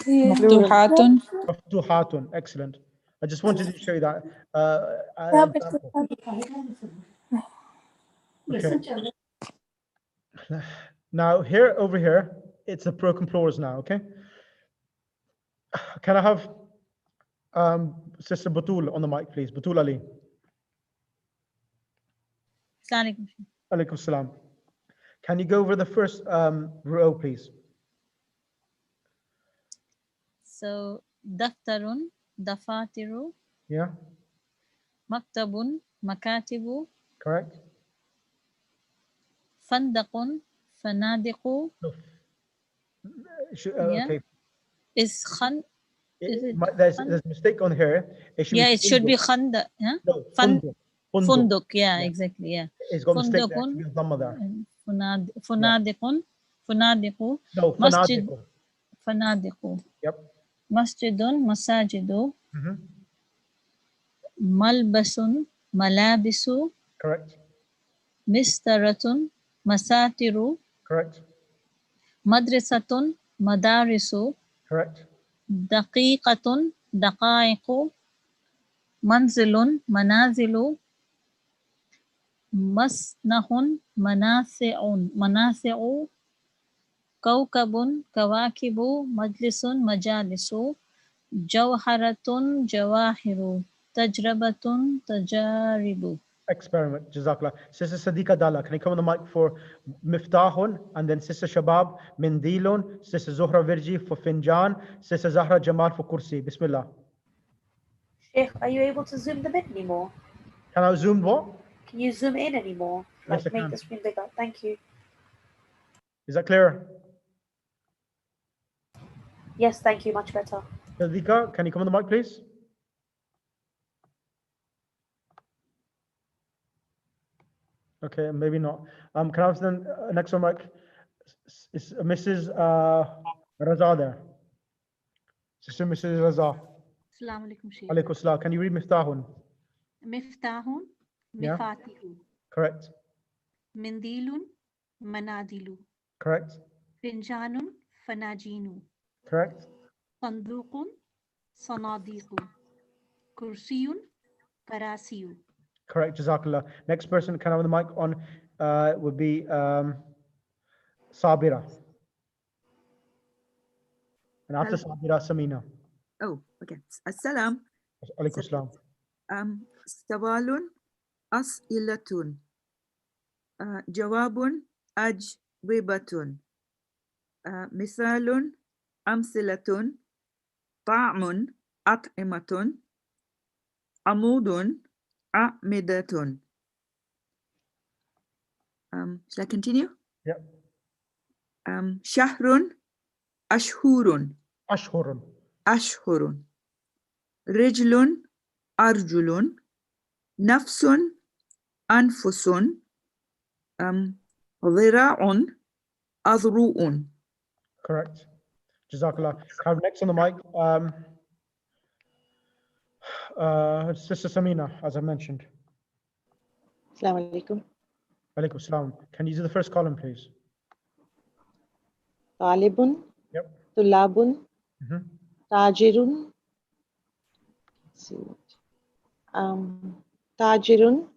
Speaker 2: Maftuhatun.
Speaker 1: Maftuhatun, excellent. I just wanted to show you that. Okay. Now over here, it's the broken plurals now, okay? Can I have Sister Batul on the mic, please? Batul Ali. Alaikum salam. Can you go over the first row, please?
Speaker 17: So, daftarun, dafatiru.
Speaker 1: Yeah.
Speaker 17: Maktabun, makatibu.
Speaker 1: Correct.
Speaker 17: فندق فنادق. Yeah.
Speaker 1: Okay.
Speaker 17: Is khan? Is it
Speaker 1: There's a mistake on here.
Speaker 17: Yeah, it should be khanda. Huh?
Speaker 1: No,
Speaker 17: Funduk.
Speaker 1: funduk.
Speaker 17: Yeah, exactly. Yeah.
Speaker 1: It's got a mistake there.
Speaker 17: Fundukun.
Speaker 1: Should be a dhamma there.
Speaker 17: Funadiqun. Funadiqu.
Speaker 1: No,
Speaker 17: Masjid.
Speaker 1: fanadiqu.
Speaker 17: Fanadiqu.
Speaker 1: Yep.
Speaker 17: Masjidun. Masajidu.
Speaker 1: Mhm.
Speaker 17: Malbasun. Malabisu.
Speaker 1: Correct.
Speaker 17: Mistaratun. Masatiru.
Speaker 1: Correct.
Speaker 17: Madrasatun. Madarisu.
Speaker 1: Correct.
Speaker 17: Daqiqatun. Daqaiqu. Manzilun. Manazilu. Masnahun. Manasi'u. Kawkabun. Kawakibu. Majlisun. Majalisu. Jawharatun. Jawahiru. Tajrabatun. Tajaribu.
Speaker 1: Experiment. Jazakallah. Sister Sadiqa Dala, can you come on the mic for Miftahun? And then Sister Shabab, Mindilun. Sister Zuhra Virji for Finjan. Sister Zahra Jamal for Kursi. Bismillah.
Speaker 12: Sheikh, are you able to zoom the bit anymore?
Speaker 1: Can I zoom what?
Speaker 12: Can you zoom in anymore?
Speaker 1: Yes,
Speaker 12: Like
Speaker 1: I
Speaker 12: make
Speaker 1: can.
Speaker 12: the screen bigger. Thank you.
Speaker 1: Is that clear?
Speaker 12: Yes, thank you. Much better.
Speaker 1: Sadiqa, can you come on the mic, please? Okay, maybe not. Can I have the next one, mic? Is Mrs. Raza there? Sister Mrs. Raza.
Speaker 19: Assalamu alaikum, Shaykh.
Speaker 1: Alaikum salam. Can you read Miftahun?
Speaker 19: Miftahun,
Speaker 1: Yeah.
Speaker 19: Mifatihu.
Speaker 1: Correct.
Speaker 19: Mindilun, Manadilu.
Speaker 1: Correct.
Speaker 19: Finjanun, Fanajinu.
Speaker 1: Correct.
Speaker 19: Sanduqun, Sanadiqu. Kursiyun, Karasiyu.
Speaker 1: Correct. Jazakallah. Next person, can I have the mic on? Would be Sabira. And after Sabira, Samina.
Speaker 20: Oh, okay. Assalam.
Speaker 1: Alaikum salam.
Speaker 20: Sawalun as'ilatun. Jawabun ajwibatun. Misalun amsilatun. Ta'mun at'imatun. Amudun a'midatun. Shall I continue?
Speaker 1: Yep.
Speaker 20: Shahrun ashhurun.
Speaker 1: Ashhurun.
Speaker 20: Ashhurun. Rijlun arjulun. Nafsun anfusun. Dhira'un adru'un.
Speaker 1: Correct. Jazakallah. Have next on the mic, Sister Samina, as I mentioned.
Speaker 8: Assalamu alaikum.
Speaker 1: Alaikum salam. Can you do the first column, please?
Speaker 8: Talibun,
Speaker 1: Yep.
Speaker 8: Tulabun,
Speaker 1: Mhm.
Speaker 8: Tajirun, Tajirun,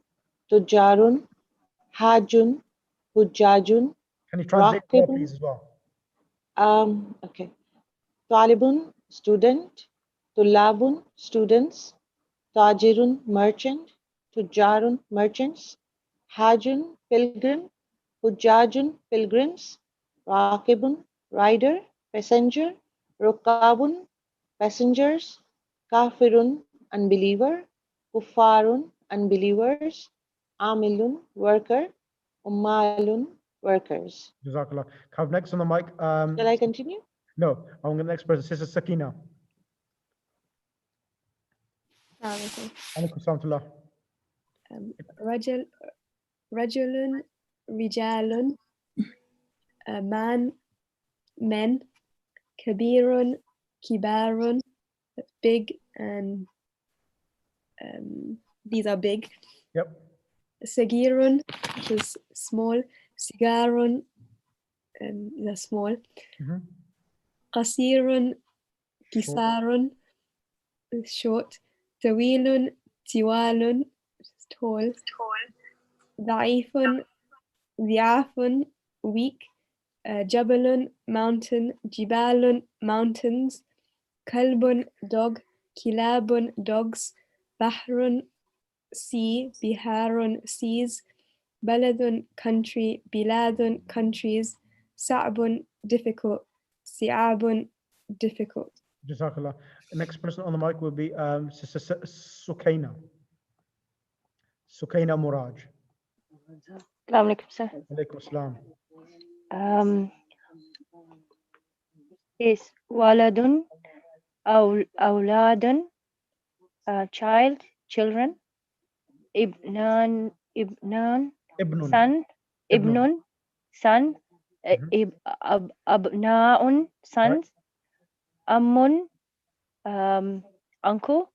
Speaker 8: Tujarun, Hajun, Hujajun.
Speaker 1: Can you translate that,
Speaker 8: Raqibun.
Speaker 1: please, as well?
Speaker 8: Okay. Talibun, student. Tulabun, students. Tajirun, merchant. Tujarun, merchants. Hajun, pilgrim. Hujajun, pilgrims. Raqibun, rider, passenger. Rukabun, passengers. Kafirun, unbeliever. Kuffarun, unbelievers. Amilun, worker. Ummalun, workers.
Speaker 1: Jazakallah. Have next on the mic.
Speaker 8: Shall I continue?
Speaker 1: No, I'm going to the next person. Sister Sakina. Alaikum salam.
Speaker 21: Rajulun, Rijalun, man, men, Kabirun, Kibarun, big, and these are big.
Speaker 1: Yep.
Speaker 21: Sagirun, which is small. Sigarun, they're small.
Speaker 1: Mhm.
Speaker 21: Qasirun, Kisarun, short. Tawilun, Tiwalun, tall. Da'ifun, Diafun, weak. Jabalun, mountain. Jibalun, mountains. Kalbun, dog. Kilabun, dogs. Bahrun, sea. Biharun, seas. Baladun, country. Biladun, countries. Sa'bun, difficult. Si'abun, difficult.
Speaker 1: Jazakallah. The next person on the mic will be Sister Sukaina. Sukaina Muraj.
Speaker 8: Assalamu alaikum, sir.
Speaker 1: Alaikum assalam.
Speaker 8: Is waladun, awladun, child, children, ibnan,
Speaker 1: Ibnun.
Speaker 8: son,
Speaker 1: Ibnun.
Speaker 8: ibnun, son, abnaun, sons, ammun, uncle,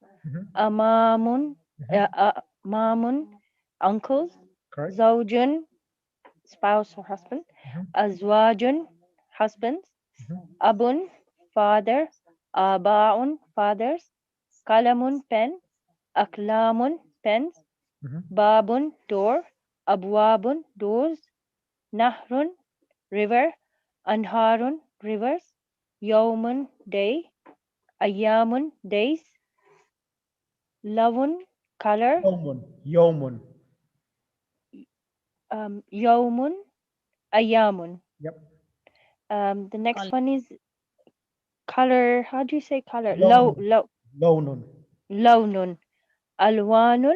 Speaker 8: amamun, mamun, uncles,
Speaker 1: Correct.
Speaker 8: zawjun, spouse or husband, azwajun, husbands, abun, father, abaun, fathers, kalamun, pen, aklamun, pens, babun, door, abwabun, doors, nahrun, river, anharun, rivers, yawmun, day, ayamun, days, lavun, color,
Speaker 1: Yawmun.
Speaker 8: yawmun, ayamun.
Speaker 1: Yep.
Speaker 8: The next one is color. How do you say color?
Speaker 1: Lawnun.
Speaker 8: Lawnun. Alwanun.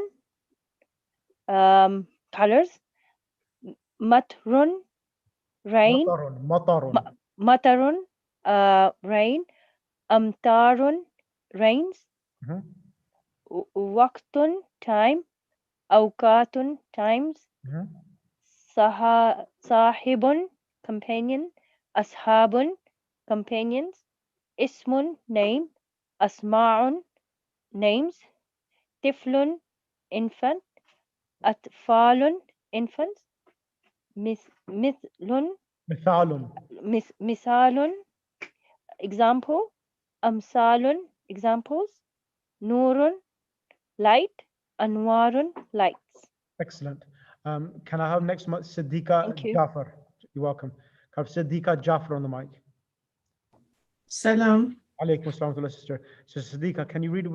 Speaker 8: Colors. Matrun. Rain. Matarun. Rain. Amtarun. Rains. Waqtun. Time. Awqatun. Times. Sahibun. Companion. Ashabun. Companions. Ismun, name. Asma'un, names. Tiflun, infant. Atfalun, infants. Mithlun, misalun, example. Amsalun, examples. Nurun, light. Anwarun, lights.
Speaker 1: Excellent. Can I have next month Siddiqa Jafar? You're welcome. Can I have Siddiqa Jafar on the mic?
Speaker 10: Salam.
Speaker 1: Alaikum assalam, sister. So Siddiqa, can you read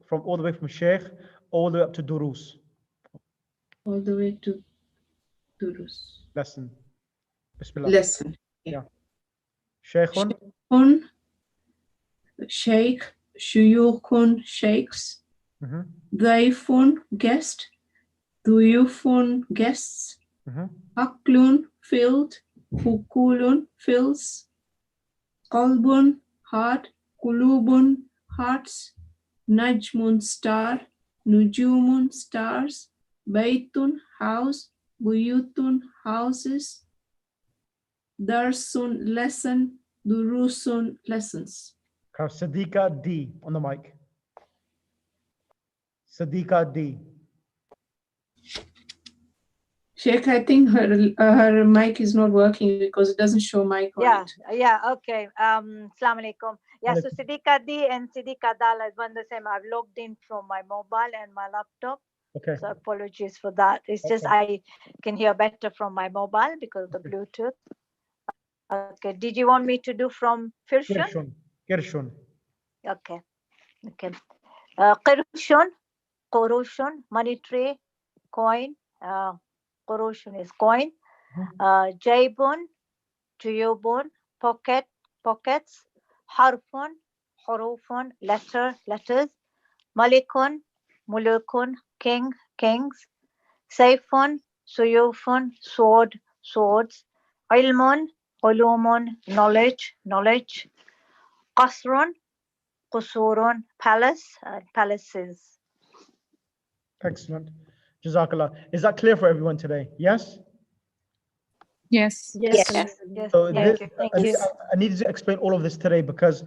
Speaker 1: from all the way from Sheikh all the way up to Durus?
Speaker 10: All the way to Durus.
Speaker 1: Lesson. Bismillah.
Speaker 10: Lesson.
Speaker 1: Yeah. Sheikhun.
Speaker 10: Sheikh. Shuyukhun, sheikhs. Daifun, guest. Duyufun, guests. Aklun, filled. Hukulun, fills. Qalbun, heart. Kulubun, hearts. Najmun, star. Nujumun, stars. Baitun, house. Buyutun, houses. Darsun, lesson. Durusun, lessons.
Speaker 1: Siddiqa D on the mic. Siddiqa D.
Speaker 10: Sheikh, I think her mic is not working because it doesn't show mic on it.
Speaker 22: Yeah, okay. Assalamu alaikum. Yeah, so Siddiqa D and Siddiqa Dal is one the same. I've logged in from my mobile and my laptop.
Speaker 1: Okay.
Speaker 22: So apologies for that. It's just I can hear better from my mobile because of the Bluetooth. Okay. Did you want me to do from Firshun?
Speaker 1: Kirshun.
Speaker 22: Okay. Okay. Qirshun, Qurushun, money tree, coin. Qurushun is coin. Jaybun, Juyubun, pocket, pockets. Harfun, Hurufun, letters. Malikun, Mulukun, king, kings. Sayfun, Suyufun, sword, swords. Ilmun, Ulumun, knowledge. Qasrun, Qusurun, palace, palaces.
Speaker 1: Excellent. Jazakallah. Is that clear for everyone today? Yes?
Speaker 2: Yes.
Speaker 1: So
Speaker 22: Thank you.
Speaker 1: I needed to explain all of this today because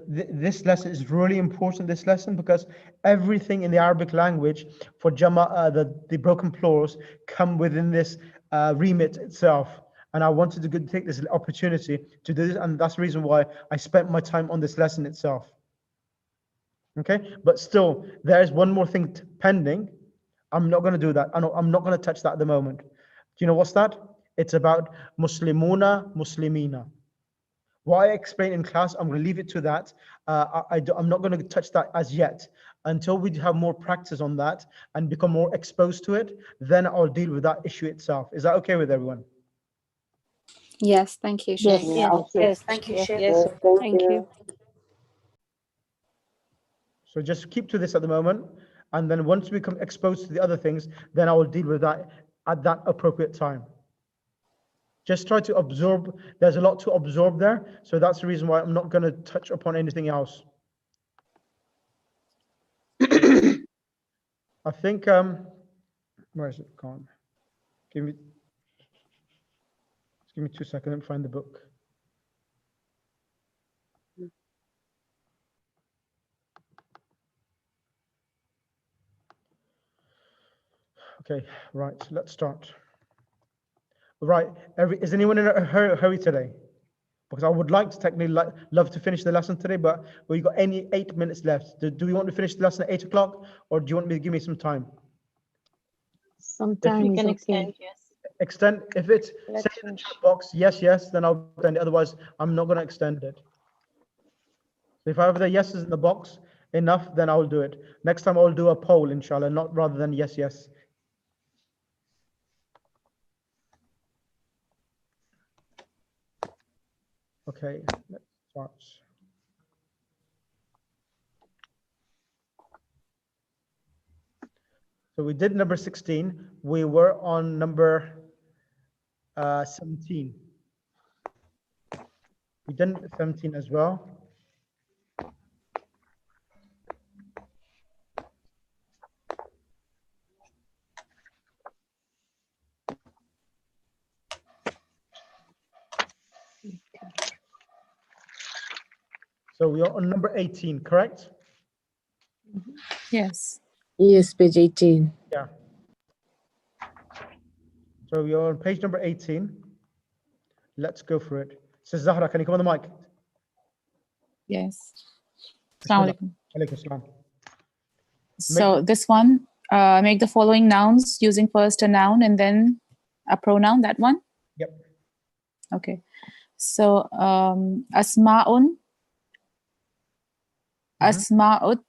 Speaker 1: this lesson is really important, this lesson, because everything in the Arabic language for the broken plurals come within this remit itself. And I wanted to take this opportunity to do this, and that's the reason why I spent my time on this lesson itself. Okay, but still, there is one more thing pending. I'm not going to do that. I'm not going to touch that at the moment. Do you know what's that? It's about Muslimuna, Muslimina. What I explained in class, I'm going to leave it to that. I'm not going to touch that as yet. Until we have more practice on that and become more exposed to it, then I'll deal with that issue itself. Is that okay with everyone?
Speaker 4: Yes, thank you, Sheikh.
Speaker 12: Yes, thank you, Sheikh.
Speaker 8: Yes, thank you.
Speaker 1: So just keep to this at the moment. And then once we become exposed to the other things, then I will deal with that at that appropriate time. Just try to absorb. There's a lot to absorb there. So that's the reason why I'm not going to touch upon anything else. I think, where is it gone? Give me 2 seconds, let me find the book. Okay, right, let's start. Right, is anyone in a hurry today? Because I would like to technically love to finish the lesson today, but we've got 8 minutes left. Do we want to finish the lesson at 8 o'clock, or do you want me to give me some time?
Speaker 3: Sometimes
Speaker 13: You can extend, yes.
Speaker 1: Extend, if it's say in the chat box, yes, then I'll extend it. Otherwise, I'm not going to extend it. So if I have the yeses in the box enough, then I'll do it. Next time I'll do a poll, inshallah, not rather than yes. Okay, let's start. So we did number 16. We were on number 17. We did 17 as well. So we are on number 18, correct?
Speaker 2: Yes.
Speaker 5: Yes, page 18.
Speaker 1: Yeah. So we are on page number 18. Let's go for it. So Zahra, can you come on the mic?
Speaker 2: Yes. Assalamu alaikum.
Speaker 1: Alaikum salam.
Speaker 2: So this one, make the following nouns using first a noun and then a pronoun, that one?
Speaker 1: Yep.
Speaker 2: Okay. So asma'un, asma'ut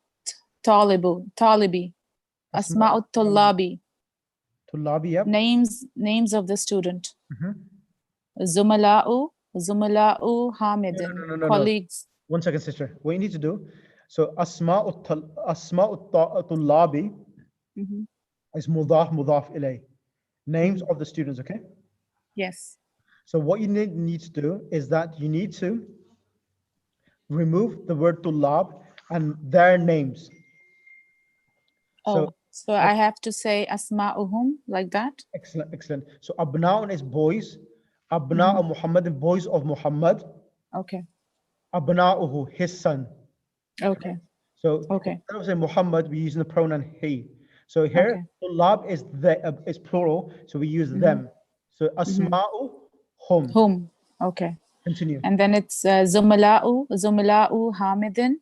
Speaker 2: talibi, asma'ut tullabi.
Speaker 1: Tullabi, yep.
Speaker 2: Names of the student. Zumala'u Hamidin.
Speaker 1: No.
Speaker 2: Colleagues.
Speaker 1: 1 second, sister. What you need to do, so asma'ut tullabi is mudaf ilay. Names of the students, okay?
Speaker 2: Yes.
Speaker 1: So what you need to do is that you need to remove the word tullab and their names.
Speaker 2: So I have to say asma'uhum like that?
Speaker 1: Excellent. So abna'un is boys. Abna'u Muhammad, boys of Muhammad.
Speaker 2: Okay.
Speaker 1: Abna'uhu, his son.
Speaker 2: Okay.
Speaker 1: So instead of saying Muhammad, we're using the pronoun he. So here, tullab is plural, so we use them. So asma'u hum.
Speaker 2: Hum. Okay.
Speaker 1: Continue.
Speaker 2: And then it's Zumala'u Hamidin,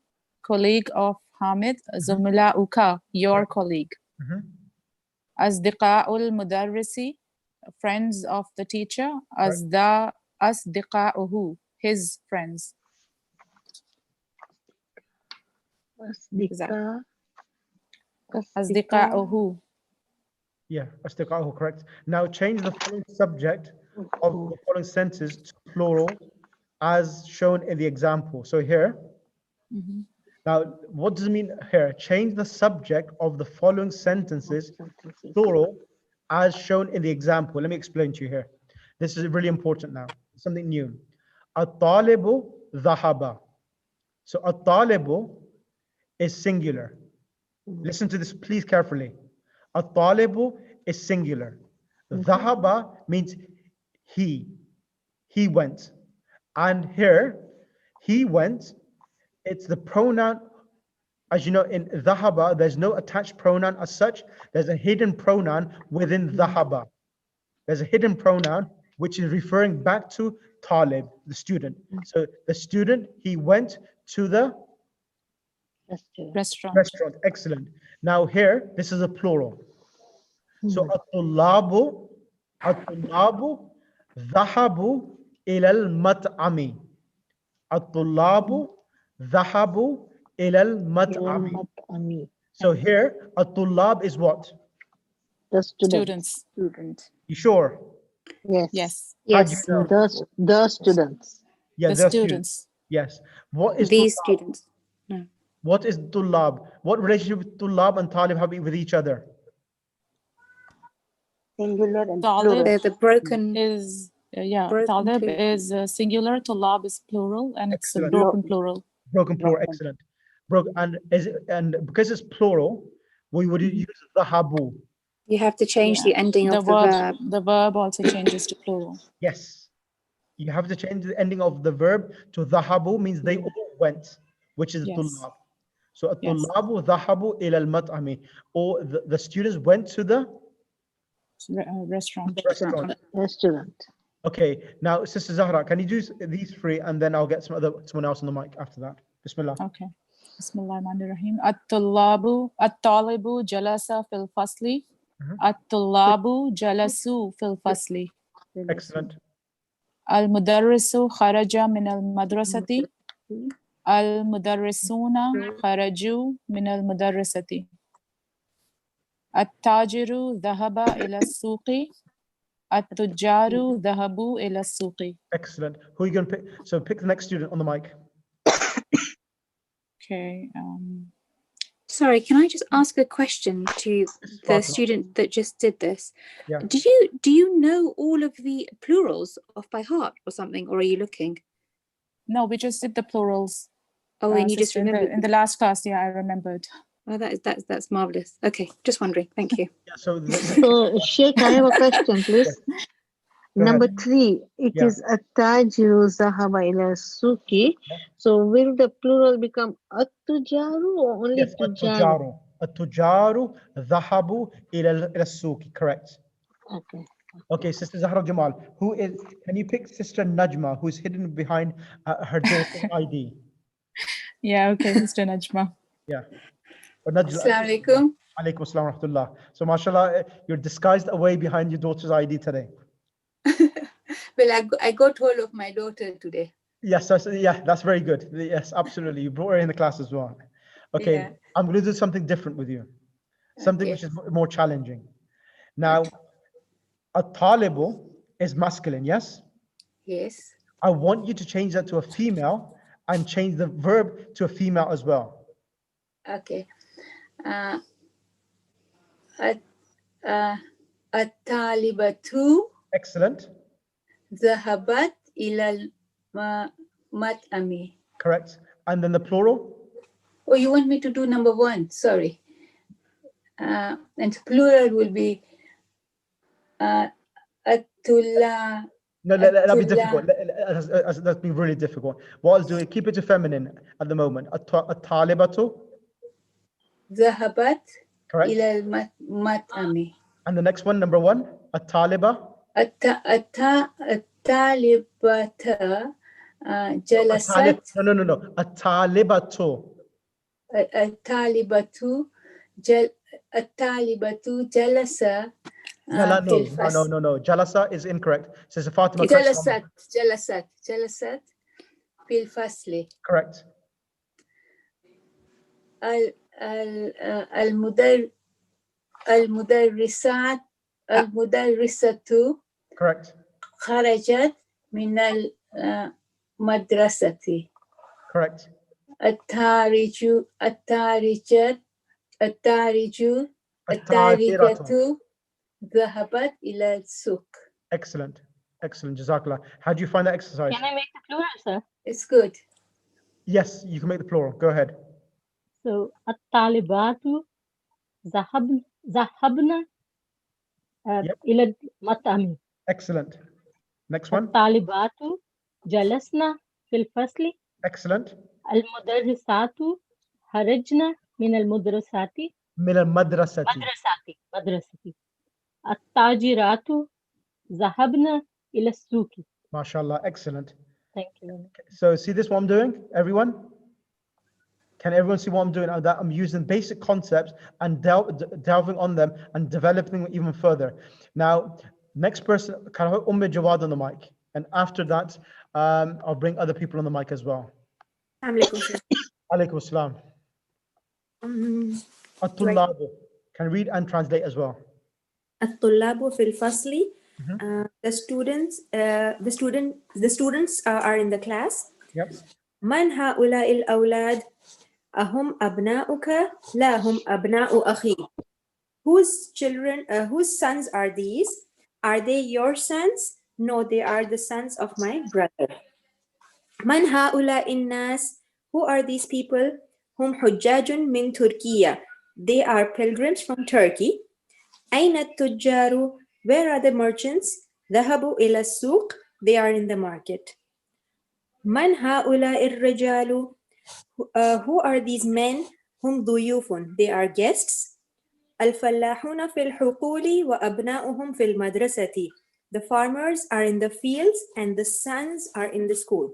Speaker 2: colleague of Hamid. Zumala'uka, your colleague. Asdiqa'ul Mudarrisi, friends of the teacher. Asdiqa'uhu, his friends. Asdiqa'uhu.
Speaker 1: Yeah, asdiqa'uhu, correct. Now change the following subject of the following sentence to plural as shown in the example. So here, now what does it mean here? Change the subject of the following sentences plural as shown in the example. Let me explain to you here. This is really important now, something new. At-talibu dhahaba. So at-talibu is singular. Listen to this please carefully. At-talibu is singular. Dhahaba means he went. And here, he went, it's the pronoun. As you know, in dhahaba, there's no attached pronoun as such. There's a hidden pronoun within dhahaba. There's a hidden pronoun which is referring back to talib, the student. So the student, he went to the restaurant. Excellent. Now here, this is a plural. So at-tullabu dhahabu ila al-mat'ami. At-tullabu dhahabu ila al-mat'ami. So here, at-tullab is what?
Speaker 2: The students.
Speaker 1: You sure?
Speaker 2: Yes.
Speaker 1: How do you know?
Speaker 5: The students.
Speaker 1: Yeah,
Speaker 2: the students.
Speaker 1: Yes. What is
Speaker 4: These
Speaker 1: tullab?
Speaker 4: students. No.
Speaker 1: What is tullab? What relationship tullab and talib have with each other?
Speaker 3: Singular and
Speaker 2: Talib
Speaker 4: They're the broken.
Speaker 2: is Yeah,
Speaker 4: Broken
Speaker 2: talib
Speaker 4: plural.
Speaker 2: is singular, tulab is plural, and it's a
Speaker 1: Excellent.
Speaker 2: broken plural.
Speaker 1: Broken plural, excellent. And because it's plural, we would use dhahabu.
Speaker 4: You have to change the ending of the verb.
Speaker 2: The verb also changes to plural.
Speaker 1: Yes. You have to change the ending of the verb to dhahabu, means they all went, which is
Speaker 2: Yes.
Speaker 1: tulab. So
Speaker 2: Yes.
Speaker 1: tulabu dhahabu ila al-mat'ami, or the students went to the
Speaker 2: Restaurant.
Speaker 5: Restaurant.
Speaker 1: Okay, now Sister Zahra, can you do these three and then I'll get someone else on the mic after that. Bismillah.
Speaker 2: Okay. Bismillahirrahmanirrahim. At-talibu jalasa fil fasli. At-tullabu jalasu fil fasli.
Speaker 1: Excellent.
Speaker 2: Al-mudarrisu kharaja min al-madrasati. Al-mudarrisuna kharaju min al-mudarrisati. At-tajiru dhahaba ila as-suqi. At-tujjaru dhahabu ila as-suqi.
Speaker 1: Excellent. Who are you going to pick? So pick the next student on the mic.
Speaker 2: Okay.
Speaker 4: Sorry, can I just ask a question to the
Speaker 1: Fatima.
Speaker 4: student that just did this?
Speaker 1: Yeah.
Speaker 4: Do you know all of the plurals off by heart or something, or are you looking?
Speaker 2: No, we just did the plurals.
Speaker 4: Oh, and you just
Speaker 2: sister,
Speaker 4: remembered
Speaker 2: in the last class. Yeah, I remembered.
Speaker 4: Oh, that's marvelous. Okay, just wondering. Thank you.
Speaker 1: Yeah, so
Speaker 5: So, Sheikh, I have a question, please.
Speaker 1: Go
Speaker 5: Number
Speaker 1: ahead.
Speaker 5: 3, it
Speaker 1: Yeah.
Speaker 5: is At-tajiru zahaba ila suki. So, will the plural become At-tujaru or only
Speaker 1: Yes,
Speaker 5: Tujaru?
Speaker 1: At-tujaru dhahabu ila al-suqi. Correct.
Speaker 5: Okay.
Speaker 1: Okay, Sister Zahra Jamal, can you pick Sister Najma, who's hidden behind her daughter's ID?
Speaker 2: Yeah, okay, Sister Najma.
Speaker 1: Yeah. Or Najla.
Speaker 22: Assalamu alaikum.
Speaker 1: Alaikum assalam wa rahmatullah. So, mashallah, you're disguised away behind your daughter's ID today.
Speaker 22: Well, I got hold of my daughter today.
Speaker 1: Yes, that's very good. Yes, absolutely. You brought her in the class as well. Okay,
Speaker 22: Yeah.
Speaker 1: I'm going to do something different with you, something which is more challenging. Now, a talibu is masculine, yes?
Speaker 22: Yes.
Speaker 1: I want you to change that to a female and change the verb to a female as well.
Speaker 22: Okay. At-talibatu
Speaker 1: Excellent.
Speaker 22: zahabat ila mat'ami.
Speaker 1: Correct. And then the plural?
Speaker 22: Oh, you want me to do number 1? Sorry. And plural will be at-tulla.
Speaker 1: No, that'll be difficult. That's been really difficult. What I'll do, keep it to feminine at the moment. At-talibatu.
Speaker 22: Zahabat
Speaker 1: Correct.
Speaker 22: ila mat'ami.
Speaker 1: And the next one, number 1, at-taliba.
Speaker 22: At-talibata jalasat.
Speaker 1: No. At-talibatu.
Speaker 22: At-talibatu jalasa.
Speaker 1: No. Jalasa is incorrect. Says Fatima.
Speaker 22: Jalasat fil fasli.
Speaker 1: Correct.
Speaker 22: المدرسة
Speaker 1: Correct.
Speaker 22: خرجت من المدرسة.
Speaker 1: Correct.
Speaker 22: التارجة ذهبت إلى السوق.
Speaker 1: Excellent. Jazakallah. How do you find that exercise?
Speaker 6: Can I make the plural, sir?
Speaker 22: It's good.
Speaker 1: Yes, you can make the plural. Go ahead.
Speaker 6: So, at-talibatu zahabna ila mat'ami.
Speaker 1: Excellent. Next one.
Speaker 6: At-talibatu jalasna fil fasli.
Speaker 1: Excellent.
Speaker 6: Al-mudarrisatu harajna min al-mudrasati.
Speaker 1: Min al-madrasati.
Speaker 6: Madrasati. At-tajiratu zahabna ila suki.
Speaker 1: MashaAllah. Excellent.
Speaker 6: Thank you.
Speaker 1: So see this what I'm doing, everyone? Can everyone see what I'm doing? That I'm using basic concepts and delving on them and developing them even further. Now, next person, can I have Jawad on the mic? And after that, I'll bring other people on the mic as well. Alaikum assalam. At-tullabu. Can read and translate as well.
Speaker 14: At-tullabu fil fasli. The students are in the class.
Speaker 1: Yep.
Speaker 14: Man ha'ula'il awlad ahum abna'uka la hum abna'u akhi. Whose sons are these? Are they your sons? No, they are the sons of my brother. Man haula innas? Who are these people? Hum hujjajun min Turkiya. They are pilgrims from Turkey. Aina tujjaru? Where are the merchants? Dhahabu ila suq. They are in the market. Man haula irrijalu? Who are these men? Hum duyufun. They are guests. Al-fallahuna fil huquli wa abna'uhum fil madrasati. The farmers are in the fields and the sons are in the school.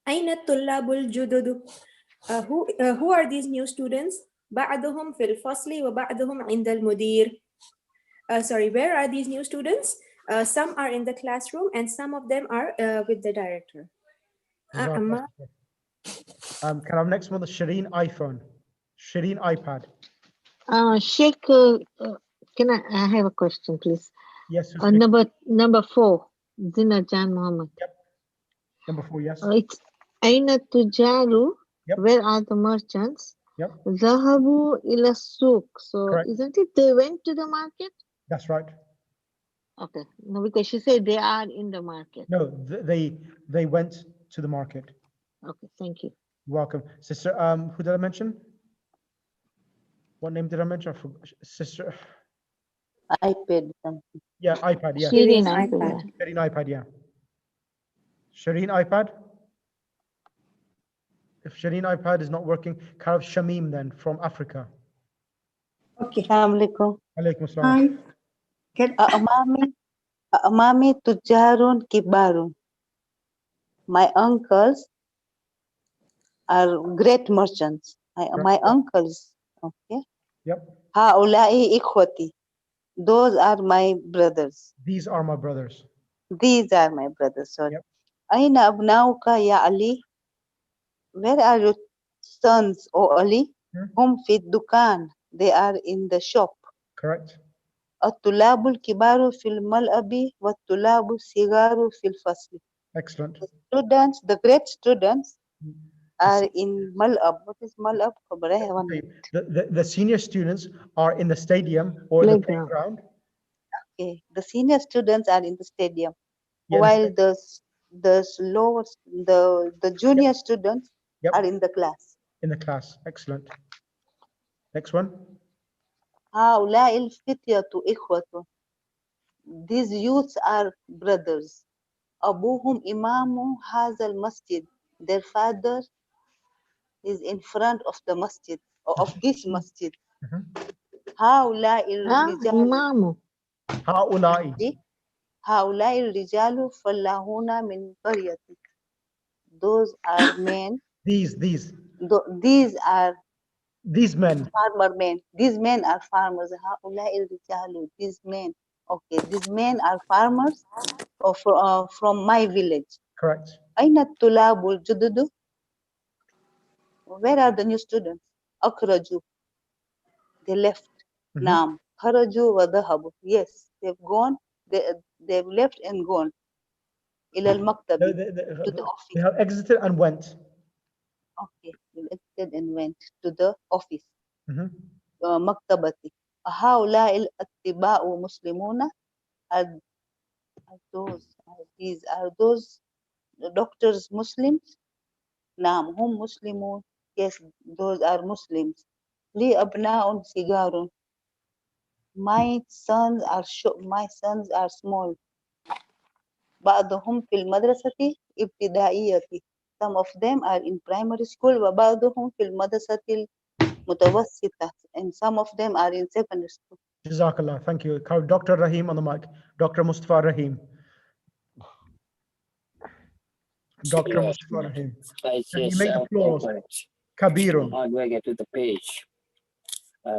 Speaker 14: Aina tullabul jududu? Who are these new students? Ba'duhum fil fasli wa ba'duhum indal mudir. Sorry, where are these new students? Some are in the classroom and some of them are with the director.
Speaker 1: Can I have next one? The Shireen iPhone. Shireen iPad.
Speaker 5: Sheikh, can I have a question, please?
Speaker 1: Yes.
Speaker 5: Number 4, Zina Jan Muhammad.
Speaker 1: Yep. Number 4, yes.
Speaker 5: It's Aina Tujaru.
Speaker 1: Yep.
Speaker 5: Where are the merchants?
Speaker 1: Yep.
Speaker 5: Zahabu ila souk. So
Speaker 1: Correct.
Speaker 5: isn't it they went to the market?
Speaker 1: That's right.
Speaker 5: Okay. No, because she said they are in the market.
Speaker 1: No, they went to the market.
Speaker 5: Okay, thank you.
Speaker 1: You're welcome. Sister, who did I mention? What name did I mention? Sister.
Speaker 15: iPad something.
Speaker 1: Yeah, iPad, yeah.
Speaker 5: Shireen iPad.
Speaker 1: Shireen iPad, yeah. Shireen iPad. If Shireen iPad is not working, Karab Shamim then from Africa.
Speaker 15: Okay. Assalamualaikum.
Speaker 1: Alaikum assalam.
Speaker 15: Amami tujarun kibarun. My uncles are great merchants. My uncles, okay.
Speaker 1: Yep.
Speaker 15: Haulai ikhwati. Those are my brothers.
Speaker 1: These are my brothers.
Speaker 15: These are my brothers, sorry.
Speaker 1: Yep.
Speaker 15: Aina abnauka ya Ali? Where are your sons, O Ali? Hum fit dukan. They are in the shop.
Speaker 1: Correct.
Speaker 15: At-tulabul kibaru fil mal'abi wa tulabu sigaru fil fasli.
Speaker 1: Excellent.
Speaker 15: Students, the great students are in mal'ab. What is mal'ab?
Speaker 1: The senior students are in the stadium or the playground.
Speaker 15: Okay, the senior students are in the stadium,
Speaker 1: Yeah,
Speaker 15: while the junior students are in the class.
Speaker 1: In the class. Excellent. Next one.
Speaker 15: هؤلاء الفتية إخوة. These youths are brothers. أبوهم إمام هذا المسجد. Their father is in front of the masjid, or of this masjid. هؤلاء الرجال. هؤلاء الرجال فلاحون من قريتك. Those are men.
Speaker 1: These
Speaker 15: are
Speaker 1: these men.
Speaker 15: Farmer men. These men are farmers. هؤلاء الرجال. These men. Okay, these men are farmers from my village.
Speaker 1: Correct.
Speaker 15: أين الطلاب الجدد? Where are the new students? أخرجوا. They left. نعم. خرجوا وذهبوا. Yes, they've gone. They've left and gone. إلى المكتب. To the office.
Speaker 1: They have exited and went.
Speaker 15: Okay, they exited and went to the office. مكتبتي. هؤلاء الأتباع مسلمون. Are those doctors Muslims? نعم هم مسلمون. Yes, those are Muslims. لي أبناء صغار. My sons are small. بعضهم في المدرسة ابتدائية. Some of them are in primary school وبعضهم في المدرسة المتوسطة, and some of them are in secondary school.
Speaker 1: Jazakallah. Thank you. Dr. Rahim on the mic. Dr. Mustafa Rahim. Dr. Mustafa Rahim. Can you make the plurals? Kabirun.
Speaker 16: How do I get to the page?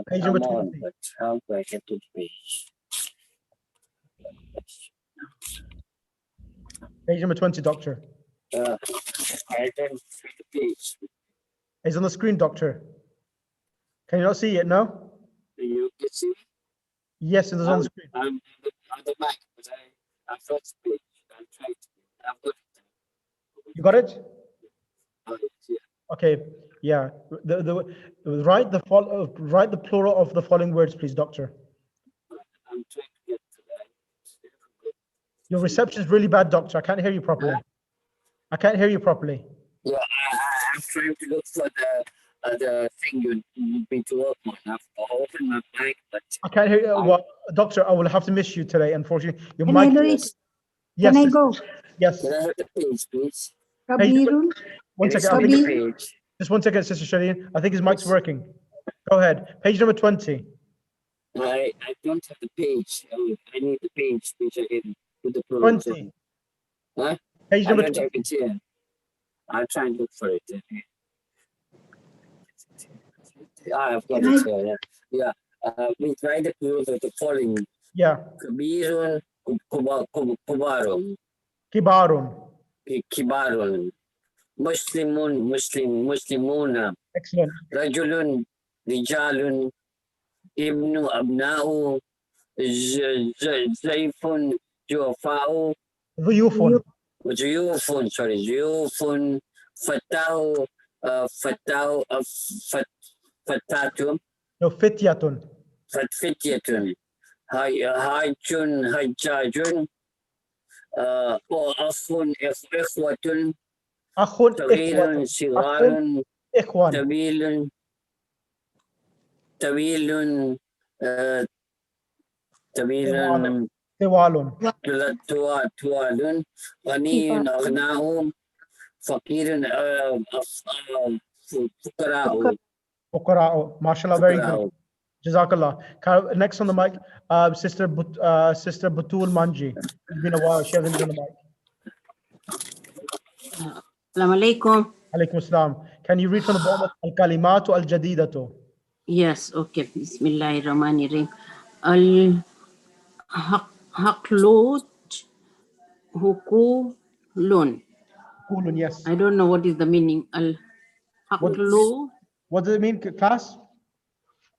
Speaker 1: Page number 20.
Speaker 16: But how do I get to the page?
Speaker 1: Page number 20, Doctor.
Speaker 16: I didn't see the page.
Speaker 1: It's on the screen, Doctor. Can you not see it now?
Speaker 16: You can see it?
Speaker 1: Yes, it is on the screen.
Speaker 16: I'm on the mic, but I first page. I'm trying to. I've got it.
Speaker 1: You got it?
Speaker 16: Oh, yeah.
Speaker 1: Okay. Yeah. Write the plural of the following words, please, Doctor.
Speaker 16: I'm trying to get to that.
Speaker 1: Your reception is really bad, doctor. I can't hear you properly. I can't hear you properly.
Speaker 16: Yeah, I'm trying to look for the thing you need me to work on. I've opened my mic, but
Speaker 1: I can't hear you. Well, doctor, I will have to miss you today, unfortunately. Your
Speaker 9: Can I
Speaker 1: mic.
Speaker 9: do it?
Speaker 1: Yes.
Speaker 9: Can I go?
Speaker 1: Yes.
Speaker 16: can I have the page, please?
Speaker 9: Kabirun.
Speaker 1: One
Speaker 16: Can you
Speaker 1: second. I
Speaker 16: see the
Speaker 1: think
Speaker 16: page?
Speaker 1: just one second, Sister Shireen. I think his mic's working. Go ahead. Page number 20.
Speaker 16: I don't have the page. I need the page which I can do the program.
Speaker 1: 20.
Speaker 16: Huh?
Speaker 1: Page
Speaker 16: I
Speaker 1: number
Speaker 16: don't
Speaker 1: 20.
Speaker 16: have it here. I'll try and look for it. I've got it here. Yeah. We try to prove the following.
Speaker 1: Yeah.
Speaker 16: Kabirun, Kubarun.
Speaker 1: Kibarun.
Speaker 16: Kibarun. Muslimuna.
Speaker 1: Excellent.
Speaker 16: Rajulun, Rijalun, Ibnu Abna'u, Zayfun, Juafa'u.
Speaker 1: Zuyufun.
Speaker 16: Zuyufun, Fatahu, Fatatum.
Speaker 1: No, Fityatun.
Speaker 16: Fityatun. Hajjun, Akhun, Ikhwatun.
Speaker 1: Akhun,
Speaker 16: Tawilun,
Speaker 1: Ikhwatun.
Speaker 16: Sigarun,
Speaker 1: Ikhwan.
Speaker 16: Tawilun,
Speaker 1: Tiwalun.
Speaker 16: Tuwalun, Ghaniyun, Aghnahum, Fakirun, Fukara'u.
Speaker 1: Fuqara'u. MashaAllah, very good. Jazakallah. Next on the mic, Sister Batul Manji. It's been a while. She hasn't been on the mic.
Speaker 18: Assalamu alaikum.
Speaker 1: Alaikum assalam. Can you read from the bottom of Al-Kalimatu Al-Jadidatu?
Speaker 18: Yes, okay. Bismillahirrahmanirrahim. Al-Haqlut Hukulun.
Speaker 1: Hukulun, yes.
Speaker 18: I don't know what is the meaning. Al-Haqlu.
Speaker 1: What does it mean, class?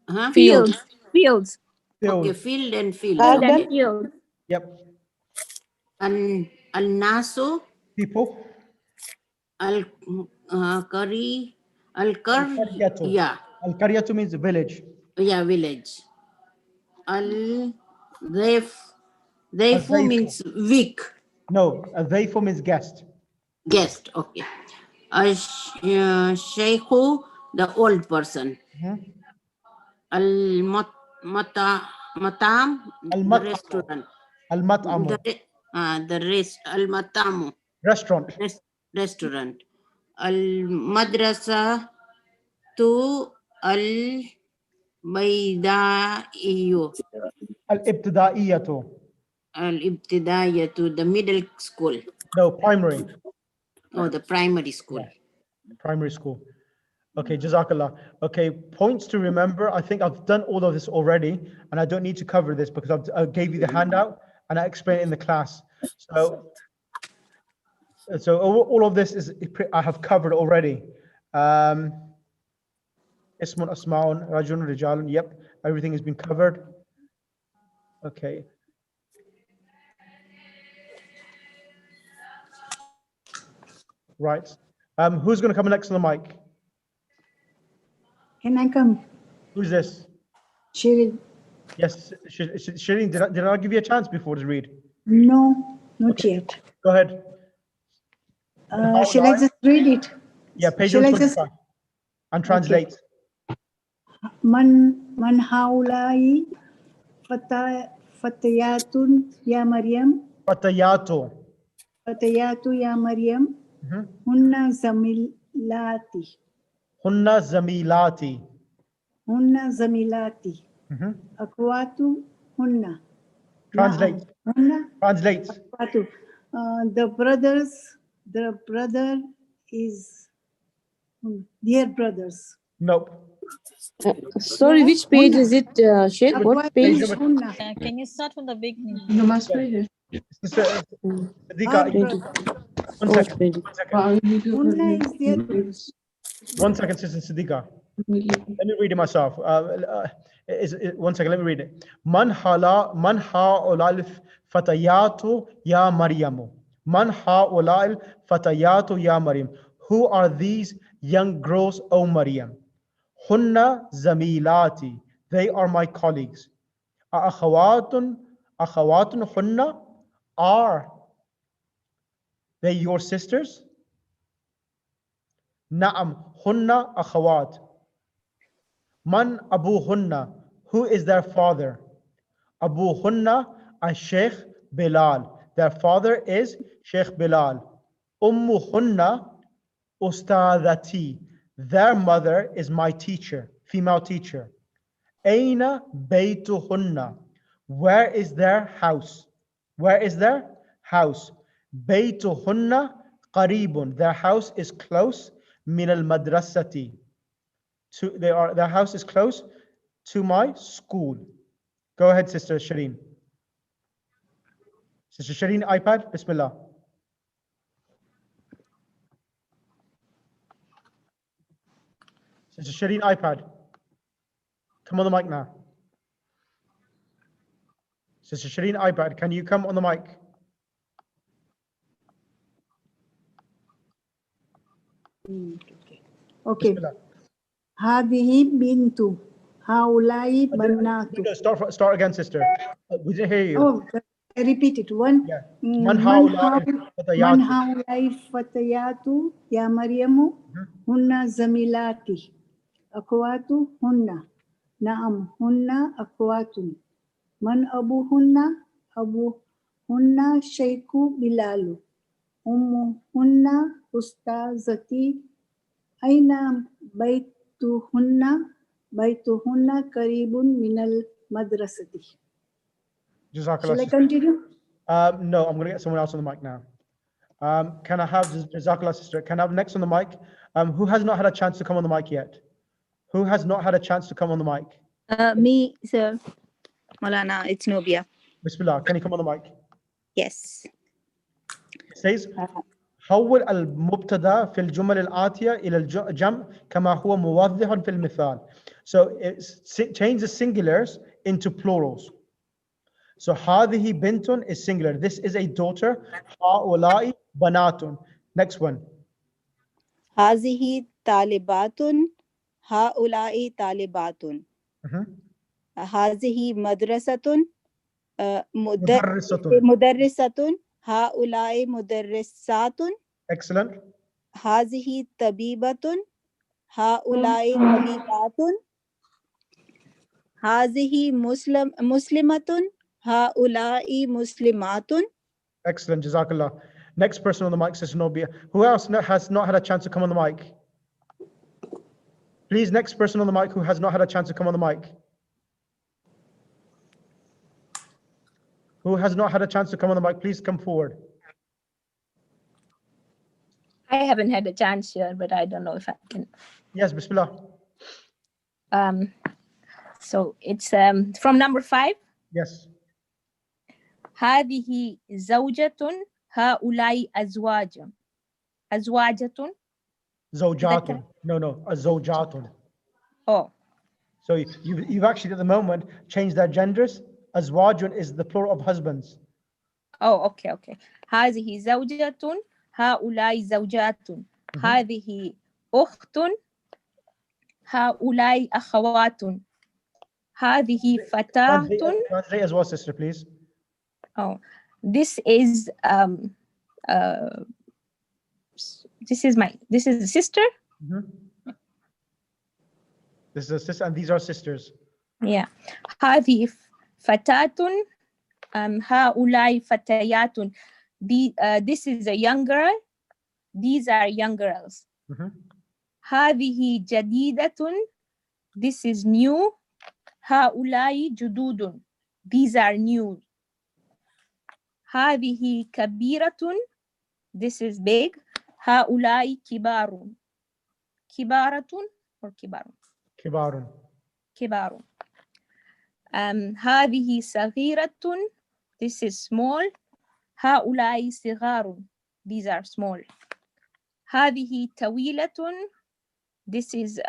Speaker 18: Huh?
Speaker 13: Fields. Fields.
Speaker 18: Okay, field and field.
Speaker 13: Field
Speaker 18: Okay.
Speaker 13: and field.
Speaker 1: Yep.
Speaker 18: Al-Nasu.
Speaker 1: People.
Speaker 18: Al-Qaryatu. Yeah.
Speaker 1: Al-Qaryatu means village.
Speaker 18: Yeah, village. Al-Dhayfu means week.
Speaker 1: No, Dhayfu means guest.
Speaker 18: Guest, okay. Shaykhu, the old person. Al-Matam, the restaurant.
Speaker 1: Al-Mat'amu.
Speaker 18: The rest, Al-Matamu.
Speaker 1: Restaurant.
Speaker 18: Restaurant. Al-Madrasa to Al-Baydaiyu.
Speaker 1: Al-Ibtida'iyatu.
Speaker 18: Al-Ibtidaiyu, the middle school.
Speaker 1: No, primary.
Speaker 18: Oh, the primary school.
Speaker 1: Primary school. Okay, Jazakallah. Okay, points to remember. I think I've done all of this already, and I don't need to cover this because I gave you the handout and I explained it in the class. So all of this is I have covered already. Ismun, Asma'un, Rajun, Rijalun. Yep, everything has been covered. Okay. Right. Who's going to come next on the mic?
Speaker 9: Can I come?
Speaker 1: Who's this?
Speaker 9: Shirin.
Speaker 1: Yes, Shireen, did I give you a chance before to read?
Speaker 9: No, not yet.
Speaker 1: Go ahead.
Speaker 9: Shall I just read it?
Speaker 1: Yeah, page
Speaker 9: Shall I
Speaker 1: 25. And translate.
Speaker 9: Man haulai fatayatun ya Maryam.
Speaker 1: Fatayatu.
Speaker 9: Fatayatu ya Maryam. Hunna zamilati.
Speaker 1: Hunna zamilati.
Speaker 9: Hunna zamilati. Akwatu hunna.
Speaker 1: Translate.
Speaker 9: Hunna.
Speaker 1: Translate.
Speaker 9: Akwatu. The brother is dear brothers.
Speaker 1: Nope.
Speaker 13: Sorry, which page is it, Sheikh? What page?
Speaker 17: Can you start from the beginning?
Speaker 1: One second, Sister Siddiqa. Let me read it myself. One second, let me read it. Man ha'ulal fatayatu ya Maryamu. Man ha'ulal fatayatu ya Maryam. Who are these young girls, O Maryam? Hunna zamilati. They are my colleagues. Akhawatun hunna. Are they your sisters? Na'am, hunna akhawat. Man abuhunna, who is their father? Abuhunna al-Sheikh Bilal. Their father is Sheikh Bilal. Ummuhunna ustadati. Their mother is my teacher, female teacher. Aina baytuhunna. Where is their house? Where is their house? Baytuhunna qaribun. Their house is close. Min al-madrasati. Their house is close to my school. Go ahead, Sister Shireen. Sister Shireen, iPad, Bismillah. Sister Shireen, iPad. Come on the mic now. Sister Shireen, iPad, can you come on the mic?
Speaker 9: Okay.
Speaker 1: Bismillah.
Speaker 9: هذه بنت هؤلاء بنات.
Speaker 1: Start again, sister. We didn't hear you.
Speaker 9: Oh, I repeat it. من هؤلاء الفتيات يا مريم هن زميلاتي أخوات هن نعم هن أخوات من أبوهن شيخ بلال أمهن أستاذتي أين بيتهن قريب من المدرسة. Shall I continue?
Speaker 1: No, I'm going to get someone else on the mic now. Can I have Jazakallah, sister? Can I have next on the mic? Who has not had a chance to come on the mic yet? Who has not had a chance to come on the mic?
Speaker 7: Me, sir. Maulana, it's Nobia.
Speaker 1: Bismillah, can you come on the mic?
Speaker 7: Yes.
Speaker 1: It says, حول المبتدا في الجمل الآتية إلى الجمع كما هو موضح في المثال. So change the singulars into plurals. So هذه بنت is singular. This is a daughter. هؤلاء بنات. Next one.
Speaker 7: هذه طالبات هؤلاء طالبات. هذه مدرسة مدرسة هؤلاء مدرسات.
Speaker 1: Excellent.
Speaker 7: هذه طبيبة هؤلاء طبيبات. هذه مسلمة هؤلاء مسلمات.
Speaker 1: Excellent. Jazakallah. Next person on the mic, Sister Nobia. Who else has not had a chance to come on the mic? Please, next person on the mic who has not had a chance to come on the mic. Who has not had a chance to come on the mic, please come forward.
Speaker 11: I haven't had a chance here, but I don't know if I can.
Speaker 1: Yes, Bismillah.
Speaker 11: So it's from number 5.
Speaker 1: Yes.
Speaker 11: هذه زوجة هؤلاء أزواج. أزواجة.
Speaker 1: زوجات. No, زوجات.
Speaker 11: Oh.
Speaker 1: So you've actually at the moment changed their genders. Azwajun is the plural of husbands.
Speaker 11: Oh, okay. هذه زوجة هؤلاء زوجات. هذه أخت هؤلاء أخوات. هذه فتاة.
Speaker 1: Translate as well, sister, please.
Speaker 11: Oh, this is this is the sister.
Speaker 1: This is a sister, and these are sisters.
Speaker 11: Yeah. هذه فتاة هؤلاء فتيات. This is a young girl. These are young girls. هذه جديدة. This is new. هؤلاء جدود. These are new. هذه كبيرة. This is big. هؤلاء كبار. كبارة or كبار.
Speaker 1: كبار.
Speaker 11: كبار. هذه صغيرة. This is small. هؤلاء صغار. These are small. هذه طويلة. This is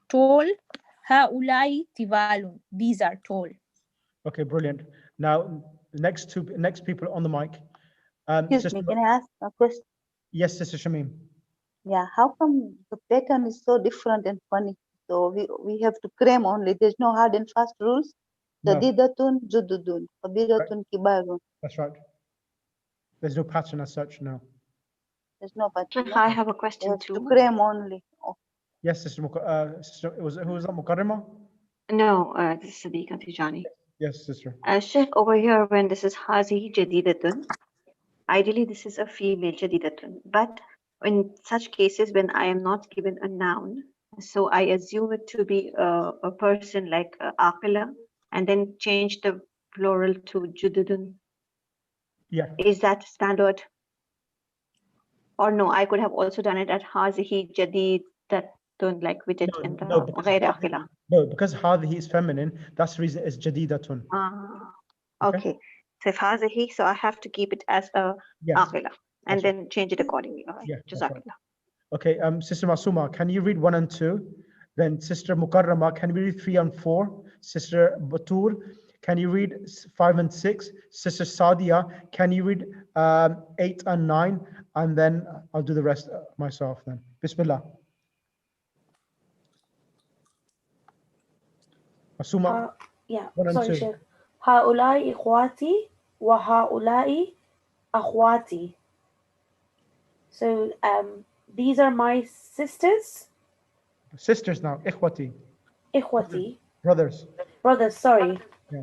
Speaker 11: tall. هؤلاء طوال. These are tall.
Speaker 1: Okay, brilliant. Now, the next people on the mic.
Speaker 15: Excuse me, can I ask a question?
Speaker 1: Yes, Sister Shamim.
Speaker 15: Yeah, how come the pattern is so different and funny? So we have to cram only. There's no hard and fast rules.
Speaker 1: No.
Speaker 15: Jadidatun, jududun, kabiratun, kibarun.
Speaker 1: That's right. There's no pattern as such, no.
Speaker 15: There's no pattern.
Speaker 3: I have a question
Speaker 15: To
Speaker 3: too.
Speaker 15: cream only. Oh,
Speaker 1: Yes, Sister, Sister, who was that, Mukarrima?
Speaker 3: No, this is Sadiqa Tijani.
Speaker 1: Yes, Sister.
Speaker 3: Sheikh, over here, when this is Hazihi Jadidatun, ideally this is a female Jadidatun. But in such cases, when I am not given a noun, so I assume it to be a person like Aqila, and then change the plural to Jududun.
Speaker 1: Yeah.
Speaker 3: Is that standard? Or no, I could have also done it at Hazihi Jadidatun, like we did in the Ghair Aqila.
Speaker 1: No, because Hadhi is feminine, that's the reason it's Jadidatun.
Speaker 3: Okay. So if Hazihi, so I have to keep it as a
Speaker 1: Yes.
Speaker 3: Aqila and then change it accordingly. All right.
Speaker 1: Yeah, that's right.
Speaker 3: Jazakallah.
Speaker 1: Okay, Sister Masuma, can you read 1 and 2? Then Sister Mukarrama, can you read 3 and 4? Sister Batur, can you read 5 and 6? Sister Sadia, can you read 8 and 9? And then I'll do the rest myself then. Bismillah. Masuma.
Speaker 12: Yeah,
Speaker 1: 1 and
Speaker 12: sorry,
Speaker 1: 2.
Speaker 12: Sheikh. هؤلاء إخواتي وهؤلاء أخواتي. So these are my sisters.
Speaker 1: Sisters now, ikhwati.
Speaker 12: إخوتي.
Speaker 1: Brothers.
Speaker 12: Brothers, sorry.
Speaker 1: Yeah.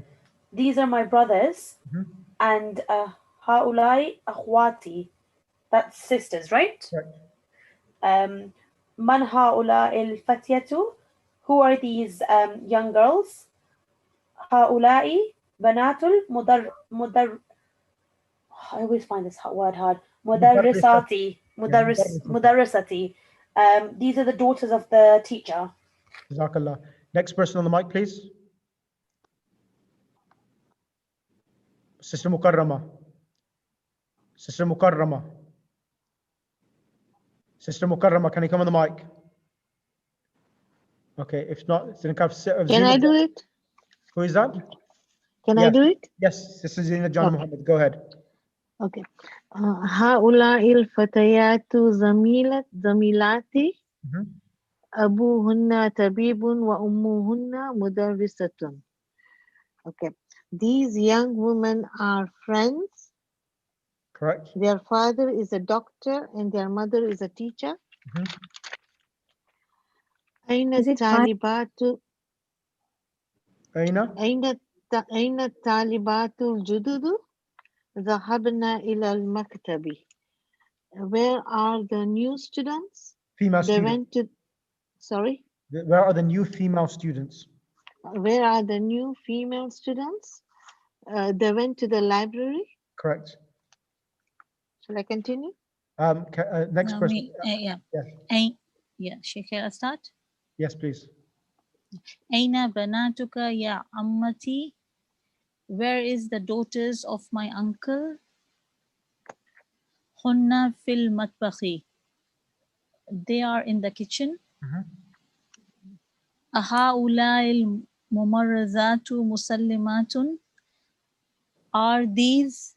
Speaker 12: These are my brothers. And هؤلاء أخواتي. That's sisters, right?
Speaker 1: Right.
Speaker 12: من هؤلاء الفتية? Who are these young girls? هؤلاء بنات I always find this word hard. مدرساتي. مدرساتي. These are the daughters of the teacher.
Speaker 1: Jazakallah. Next person on the mic, please. Sister Mukarrama. Sister Mukarrama. Sister Mukarrama, can you come on the mic? Okay, if not, then
Speaker 5: Can I do it?
Speaker 1: Who is that?
Speaker 5: Can I do it?
Speaker 1: Yes, Sister Zina John Muhammad. Go ahead.
Speaker 5: Okay. هؤلاء الفتيات زميلاتي أبوهن طبيب وأمهن مدرسة. Okay. These young women are friends.
Speaker 1: Correct.
Speaker 5: Their father is a doctor and their mother is a teacher. أين الطالبات أين الطالبات الجدد ذهبنا إلى المكتب. Where are the new students?
Speaker 1: Female
Speaker 5: They
Speaker 1: students.
Speaker 5: went to, sorry?
Speaker 1: Where are the new female students?
Speaker 5: Where are the new female students? They went to the library.
Speaker 1: Correct.
Speaker 5: Shall I continue?
Speaker 1: Next person.
Speaker 17: Yeah.
Speaker 1: Yes.
Speaker 17: Yeah, Sheikh, can I start?
Speaker 1: Yes, please.
Speaker 17: Aina banatuka ya ammati. Where is the daughters of my uncle? Hunna fil matbakhi. They are in the kitchen. Ahaula'il mumarrazatu musallimatun. Are these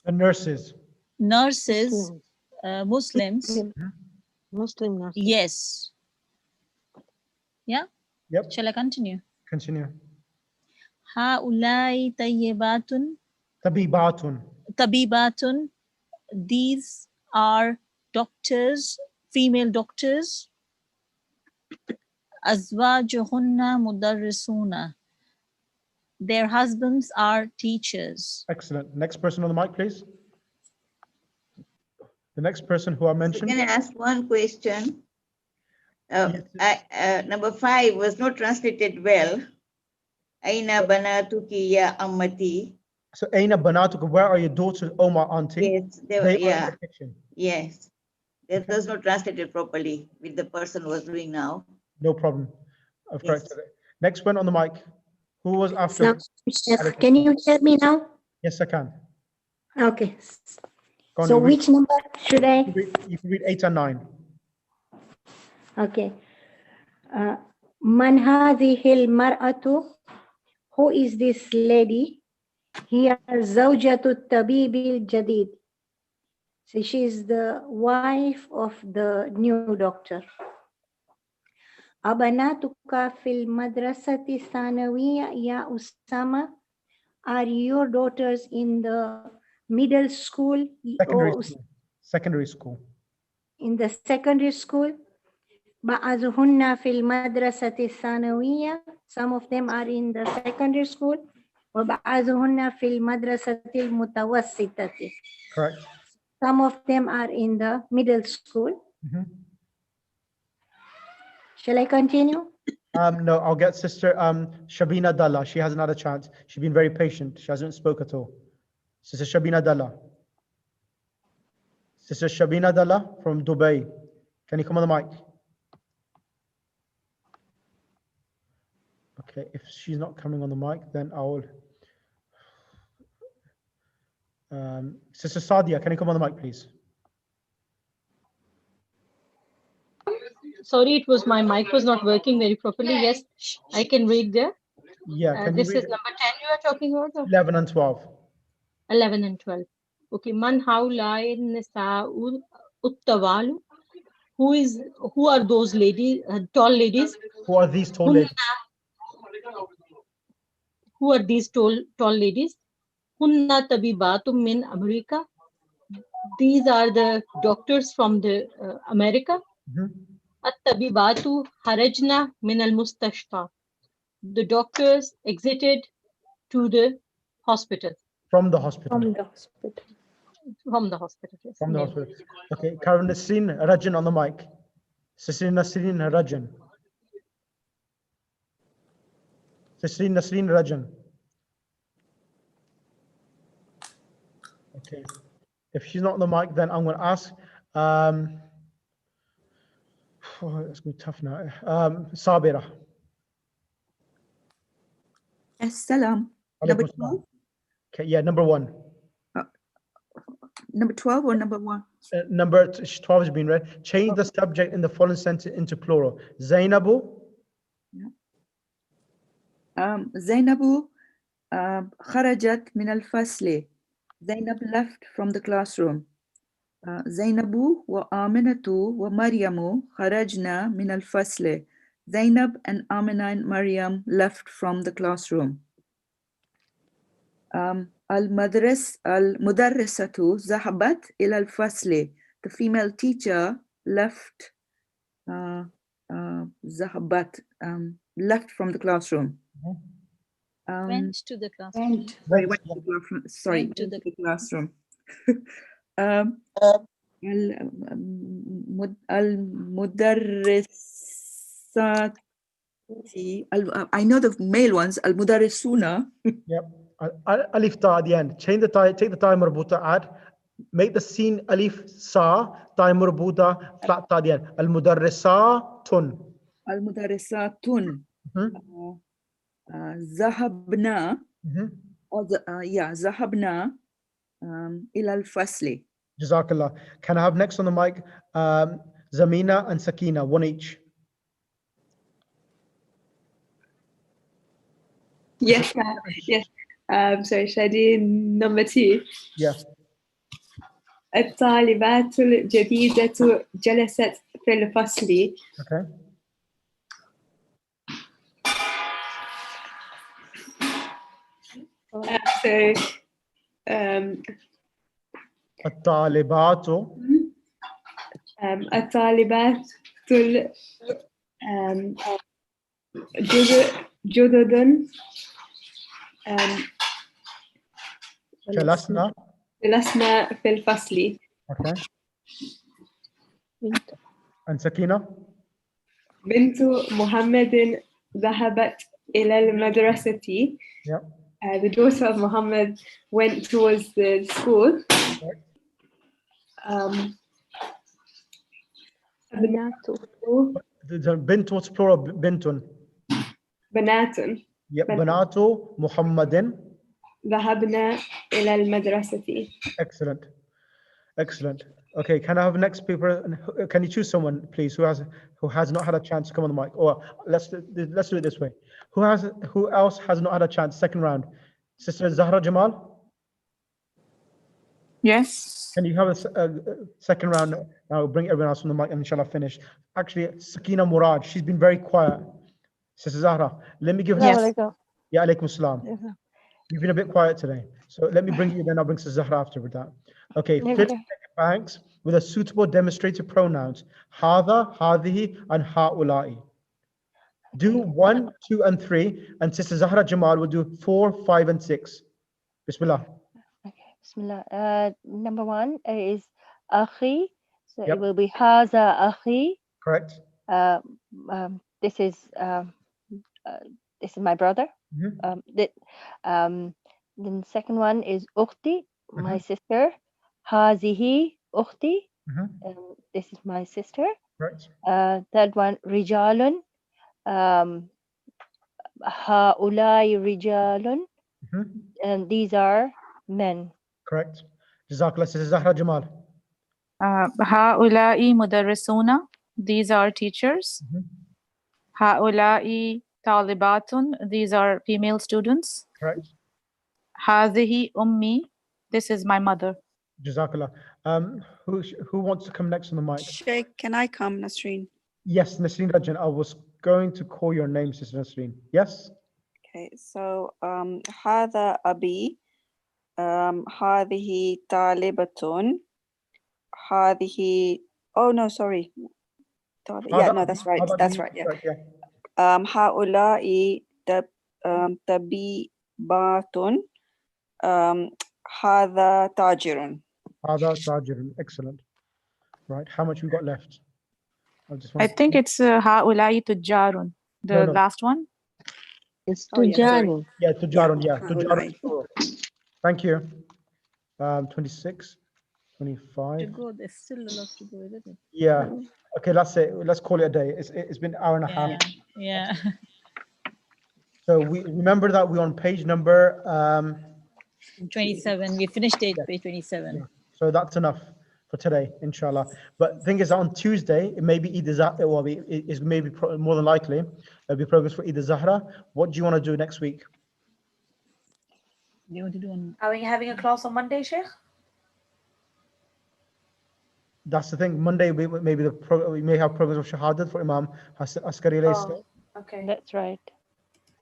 Speaker 1: The nurses.
Speaker 17: nurses Muslims?
Speaker 5: Muslim nurses.
Speaker 17: Yes. Yeah?
Speaker 1: Yep.
Speaker 17: Shall I continue?
Speaker 1: Continue.
Speaker 17: Haulai tayyibatun.
Speaker 1: Tabibatun.
Speaker 17: Tabibatun. These are doctors, female doctors. Azwajuhunna mudarrisuna. Their husbands are teachers.
Speaker 1: Excellent. Next person on the mic, please. The next person who I mentioned.
Speaker 15: Can I ask one question? Number 5 was not translated well. Aina banatuki ya ammati.
Speaker 1: So Aina banatuka, where are your daughters, oh my auntie?
Speaker 15: Yes,
Speaker 1: They are in
Speaker 15: yeah.
Speaker 1: the kitchen.
Speaker 15: Yes. That was not translated properly with the person was doing now.
Speaker 1: No problem. I've corrected it. Next one on the mic. Who was after?
Speaker 19: Now, can you hear me now?
Speaker 1: Yes, I can.
Speaker 19: Okay.
Speaker 1: Go on,
Speaker 19: So
Speaker 1: you read-
Speaker 19: which number should I?
Speaker 1: You can read 8 and 9.
Speaker 19: Okay. Man hadhihi al-mar'atu? Who is this lady? Hiya zawjatu tabibi al-jadid. So she is the wife of the new doctor. Abanatuka fil madrasati thanawiyya ya Usama. Are your daughters in the middle school
Speaker 1: Secondary
Speaker 19: or
Speaker 1: school. Secondary school.
Speaker 19: in the secondary school. بعضهن في المدرسة الثانوية. Some of them are in the secondary school. وبعضهن في المدرسة المتوسطة.
Speaker 1: Correct.
Speaker 19: Some of them are in the middle school. Shall I continue?
Speaker 1: No, I'll get Sister Shabina Dalla. She hasn't had a chance. She's been very patient. She hasn't spoke at all. Sister Shabina Dalla. Sister Shabina Dalla from Dubai. Can you come on the mic? Okay, if she's not coming on the mic, then I'll. Sister Sadia, can you come on the mic, please?
Speaker 6: Sorry, it was my mic was not working very properly. Yes, I can read there.
Speaker 1: Yeah, can
Speaker 6: This
Speaker 1: you read
Speaker 6: is number 10 you are talking about? Or
Speaker 1: 11 and 12.
Speaker 6: 11 and 12. Okay, man haulai nisa'u uttawalu. Who are those ladies, tall ladies?
Speaker 1: Who are these tall ladies?
Speaker 6: Who are these tall ladies? Hunna tabibatum min America. These are the doctors from the America. At-tabibatu harajna min al-mustashfa. The doctors exited to the hospital.
Speaker 1: From the hospital.
Speaker 6: From the hospital. From the hospital. Yes.
Speaker 1: From the hospital. Okay, Karen Nasreen Rajan on the mic. Sister Nasreen Rajan. Sister Nasreen Rajan. Okay. If she's not on the mic, then I'm going to ask. It's going to be tough now. Sabira.
Speaker 20: Assalam. Number 12?
Speaker 1: Okay, yeah, number 1.
Speaker 20: Number 12 or number 1?
Speaker 1: Number 12 has been read. Change the subject in the following sentence into plural. Zainabu.
Speaker 20: Zainabu kharajat min al-fasli. Zainab left from the classroom. Zainabu wa Aminatu wa Maryamu kharajna min al-fasli. Zainab and Amina and Maryam left from the classroom. Al-mudarrisatu zahabat ila al-fasli. The female teacher left zahabat left from the classroom.
Speaker 17: Went to the classroom.
Speaker 20: Went to the classroom. Sorry,
Speaker 17: Went to the
Speaker 20: classroom. Al-mudarrisati. I know the male ones. Al-mudarrisuna.
Speaker 1: Yep. Alif ta at the end. Change the tie. Take the tie marbuta. Add. Make the scene alif sa tie marbuta flat ta at the end. Al-mudarrisatun.
Speaker 20: Al-mudarrisatun. Zahabna. Zahabna ila al-fasli.
Speaker 1: Jazakallah. Can I have next on the mic Zamina and Sakina, one each?
Speaker 21: Yes, yes. Sorry, Shadi, number 2.
Speaker 1: Yeah.
Speaker 21: الطالبات الجديدة جلست في الفصل.
Speaker 1: Okay.
Speaker 21: So,
Speaker 1: الطالبات
Speaker 21: الطالبات جدد
Speaker 1: جلسنا
Speaker 21: في الفصل.
Speaker 1: Okay. And Sakina?
Speaker 21: بنت محمد ذهبت إلى المدرسة.
Speaker 1: Yep.
Speaker 21: The daughter of Muhammad went towards the school.
Speaker 1: The bint, what's plural? Bintun.
Speaker 21: بنات.
Speaker 1: Yep. Banatu Muhammadin.
Speaker 21: ذهبنا إلى المدرسة.
Speaker 1: Excellent. Excellent. Okay, can I have next paper? Can you choose someone, please, who has not had a chance to come on the mic? Or let's do it this way. Who else has not had a chance? Second round. Sister Zahra Jamal.
Speaker 18: Yes.
Speaker 1: Can you have a second round? I'll bring everyone else on the mic and inshallah finish. Actually, Sakina Murad, she's been very quiet. Sister Zahra, let me give her.
Speaker 18: Yes.
Speaker 1: Yeah, alaikum assalam. You've been a bit quiet today. So let me bring you, then I'll bring Zahra after with that. Okay, fill in the blanks with a suitable demonstrative pronouns. Hada, hadihi, and haulai. Do 1, 2, and 3, and Sister Zahra Jamal will do 4, 5, and 6. Bismillah.
Speaker 8: Bismillah. Number 1 is akhi. So
Speaker 1: Yep.
Speaker 8: it will be haza akhi.
Speaker 1: Correct.
Speaker 8: This is my brother.
Speaker 1: Mhm.
Speaker 8: Then second one is ukhti, my sister. Hazihi ukhti. This is my sister.
Speaker 1: Right.
Speaker 8: Third one, rijalun. Haulai rijalun. And these are men.
Speaker 1: Correct. Jazakallah, Sister Zahra Jamal.
Speaker 2: Haulai mudarrisuna. These are teachers. Haulai talibatun. These are female students.
Speaker 1: Correct.
Speaker 2: Hazihi ummi. This is my mother.
Speaker 1: Jazakallah. Who wants to come next on the mic?
Speaker 10: Sheikh, can I come, Nasreen?
Speaker 1: Yes, Nasreen Rajan. I was going to call your name, Sister Nasreen. Yes?
Speaker 10: Okay, so هذا أبي هذه طالبة هذه oh no sorry yeah no that's right yeah هؤلاء طبيبات هذا تاجر.
Speaker 1: هذا تاجر. Excellent. Right, how much we got left?
Speaker 2: I think it's haulai tujarun. The last one.
Speaker 8: It's
Speaker 10: tujarun.
Speaker 1: Yeah, tujarun. Yeah, tujarun. Thank you. 26, 25.
Speaker 17: To go, there's still a lot to go, isn't it?
Speaker 1: Yeah. Okay, let's call it a day. It's been an hour and a half.
Speaker 17: Yeah.
Speaker 1: So we remember that we're on page number
Speaker 17: 27. We finished it, page 27.
Speaker 1: Yeah. So that's enough for today, inshallah. But the thing is, on Tuesday, it may be Eid Zahra, or it's maybe more than likely there'll be progress for Eid Zahra. What do you want to do next week?
Speaker 17: Do you want to do on?
Speaker 12: Are we having a class on Monday, Sheikh?
Speaker 1: That's the thing. Monday, we may have programs of Shahadat for Imam Askari alayhi salam.
Speaker 12: Okay.
Speaker 8: That's right.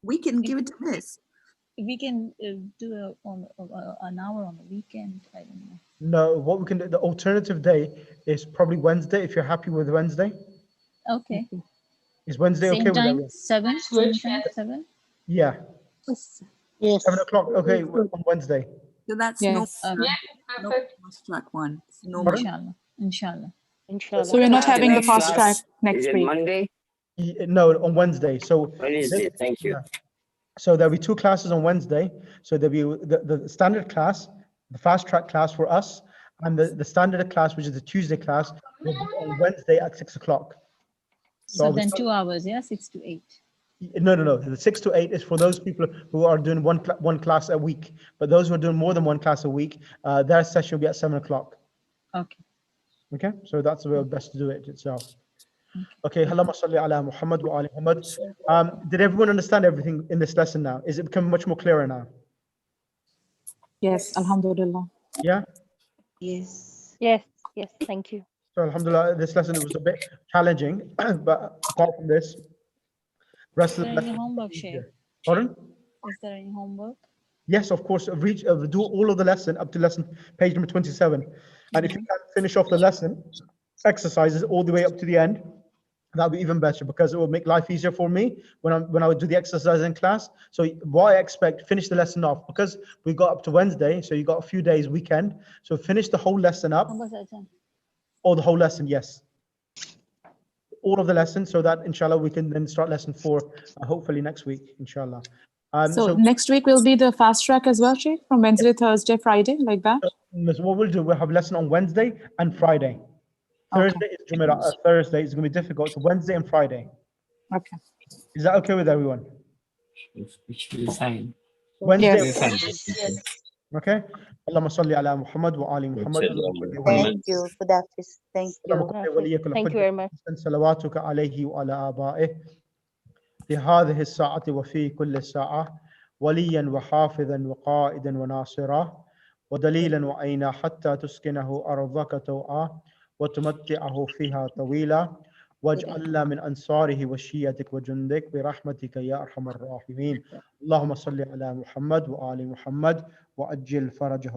Speaker 20: We can give it to Miss.
Speaker 17: We can do an hour on the weekend. I don't know.
Speaker 1: No, what we can do, the alternative day is probably Wednesday, if you're happy with Wednesday.
Speaker 17: Okay.
Speaker 1: Is Wednesday
Speaker 17: Same
Speaker 1: okay
Speaker 17: time,
Speaker 1: with that?
Speaker 17: 7? Same time, 7?
Speaker 1: Yeah.
Speaker 8: Yes.
Speaker 1: 7 o'clock, okay, on Wednesday.
Speaker 20: So that's
Speaker 2: Yes.
Speaker 20: no fast track one. No one.
Speaker 17: Inshallah.
Speaker 2: So we're not having the fast track next
Speaker 16: Is it
Speaker 2: week.
Speaker 16: Monday?
Speaker 1: No, on Wednesday. So
Speaker 16: Wednesday, thank you.
Speaker 1: yeah. So there'll be 2 classes on Wednesday. So there'll be the standard class, the fast track class for us, and the standard class, which is the Tuesday class, will be on Wednesday at 6 o'clock.
Speaker 17: So then 2 hours, yeah, 6 to 8.
Speaker 1: No. The 6 to 8 is for those people who are doing one class a week. But those who are doing more than one class a week, their session will be at 7 o'clock.
Speaker 17: Okay.
Speaker 1: Okay, so that's the way best to do it itself. Okay, Allahumma salli ala Muhammad wa ali Muhammad. Did everyone understand everything in this lesson now? Is it becoming much more clearer now?
Speaker 2: Yes, alhamdulillah.
Speaker 1: Yeah?
Speaker 8: Yes, thank you.
Speaker 1: So alhamdulillah, this lesson was a bit challenging, but apart from this, rest
Speaker 17: Is
Speaker 1: of
Speaker 17: there
Speaker 1: the
Speaker 17: any
Speaker 1: lesson.
Speaker 17: homework, Sheikh?
Speaker 1: Pardon?
Speaker 17: Is there any homework?
Speaker 1: Yes, of course. Do all of the lesson up to lesson page number 27. And if you can finish off the lesson exercises all the way up to the end, that'll be even better, because it will make life easier for me when I would do the exercise in class. So what I expect, finish the lesson off, because we got up to Wednesday, so you got a few days weekend. So finish the whole lesson up, or the whole lesson, yes. All of the lesson, so that inshallah we can then start lesson 4, hopefully next week, inshallah.
Speaker 2: So next week will be the fast track as well, Sheikh, from Wednesday, Thursday, Friday, like that?
Speaker 1: So what we'll do, we'll have lesson on Wednesday and Friday. Thursday is Jumeirah. Thursday is going to be difficult. So Wednesday and Friday.
Speaker 2: Okay.
Speaker 1: Is that okay with everyone?
Speaker 16: Which will be fine.
Speaker 1: Wednesday.
Speaker 16: Yes.
Speaker 1: Okay. Allahumma salli ala Muhammad wa ali Muhammad.
Speaker 15: Thank you. Khudafis. Thank you.
Speaker 8: Thank you very much.
Speaker 1: صلواتك عليه وعلى آبائه في هذه الساعة وفي كل ساعة وليا وحافظا وقائدا وناصرا ودليلا وعينا حتى تسكنه أرضك توعا وتمتعه فيها طويلا واجعلنا من أنصاره وشيتك وجندك برحمتك يا أرحم الراحمين. اللهم صل على محمد وآل محمد وأجل فرجهم.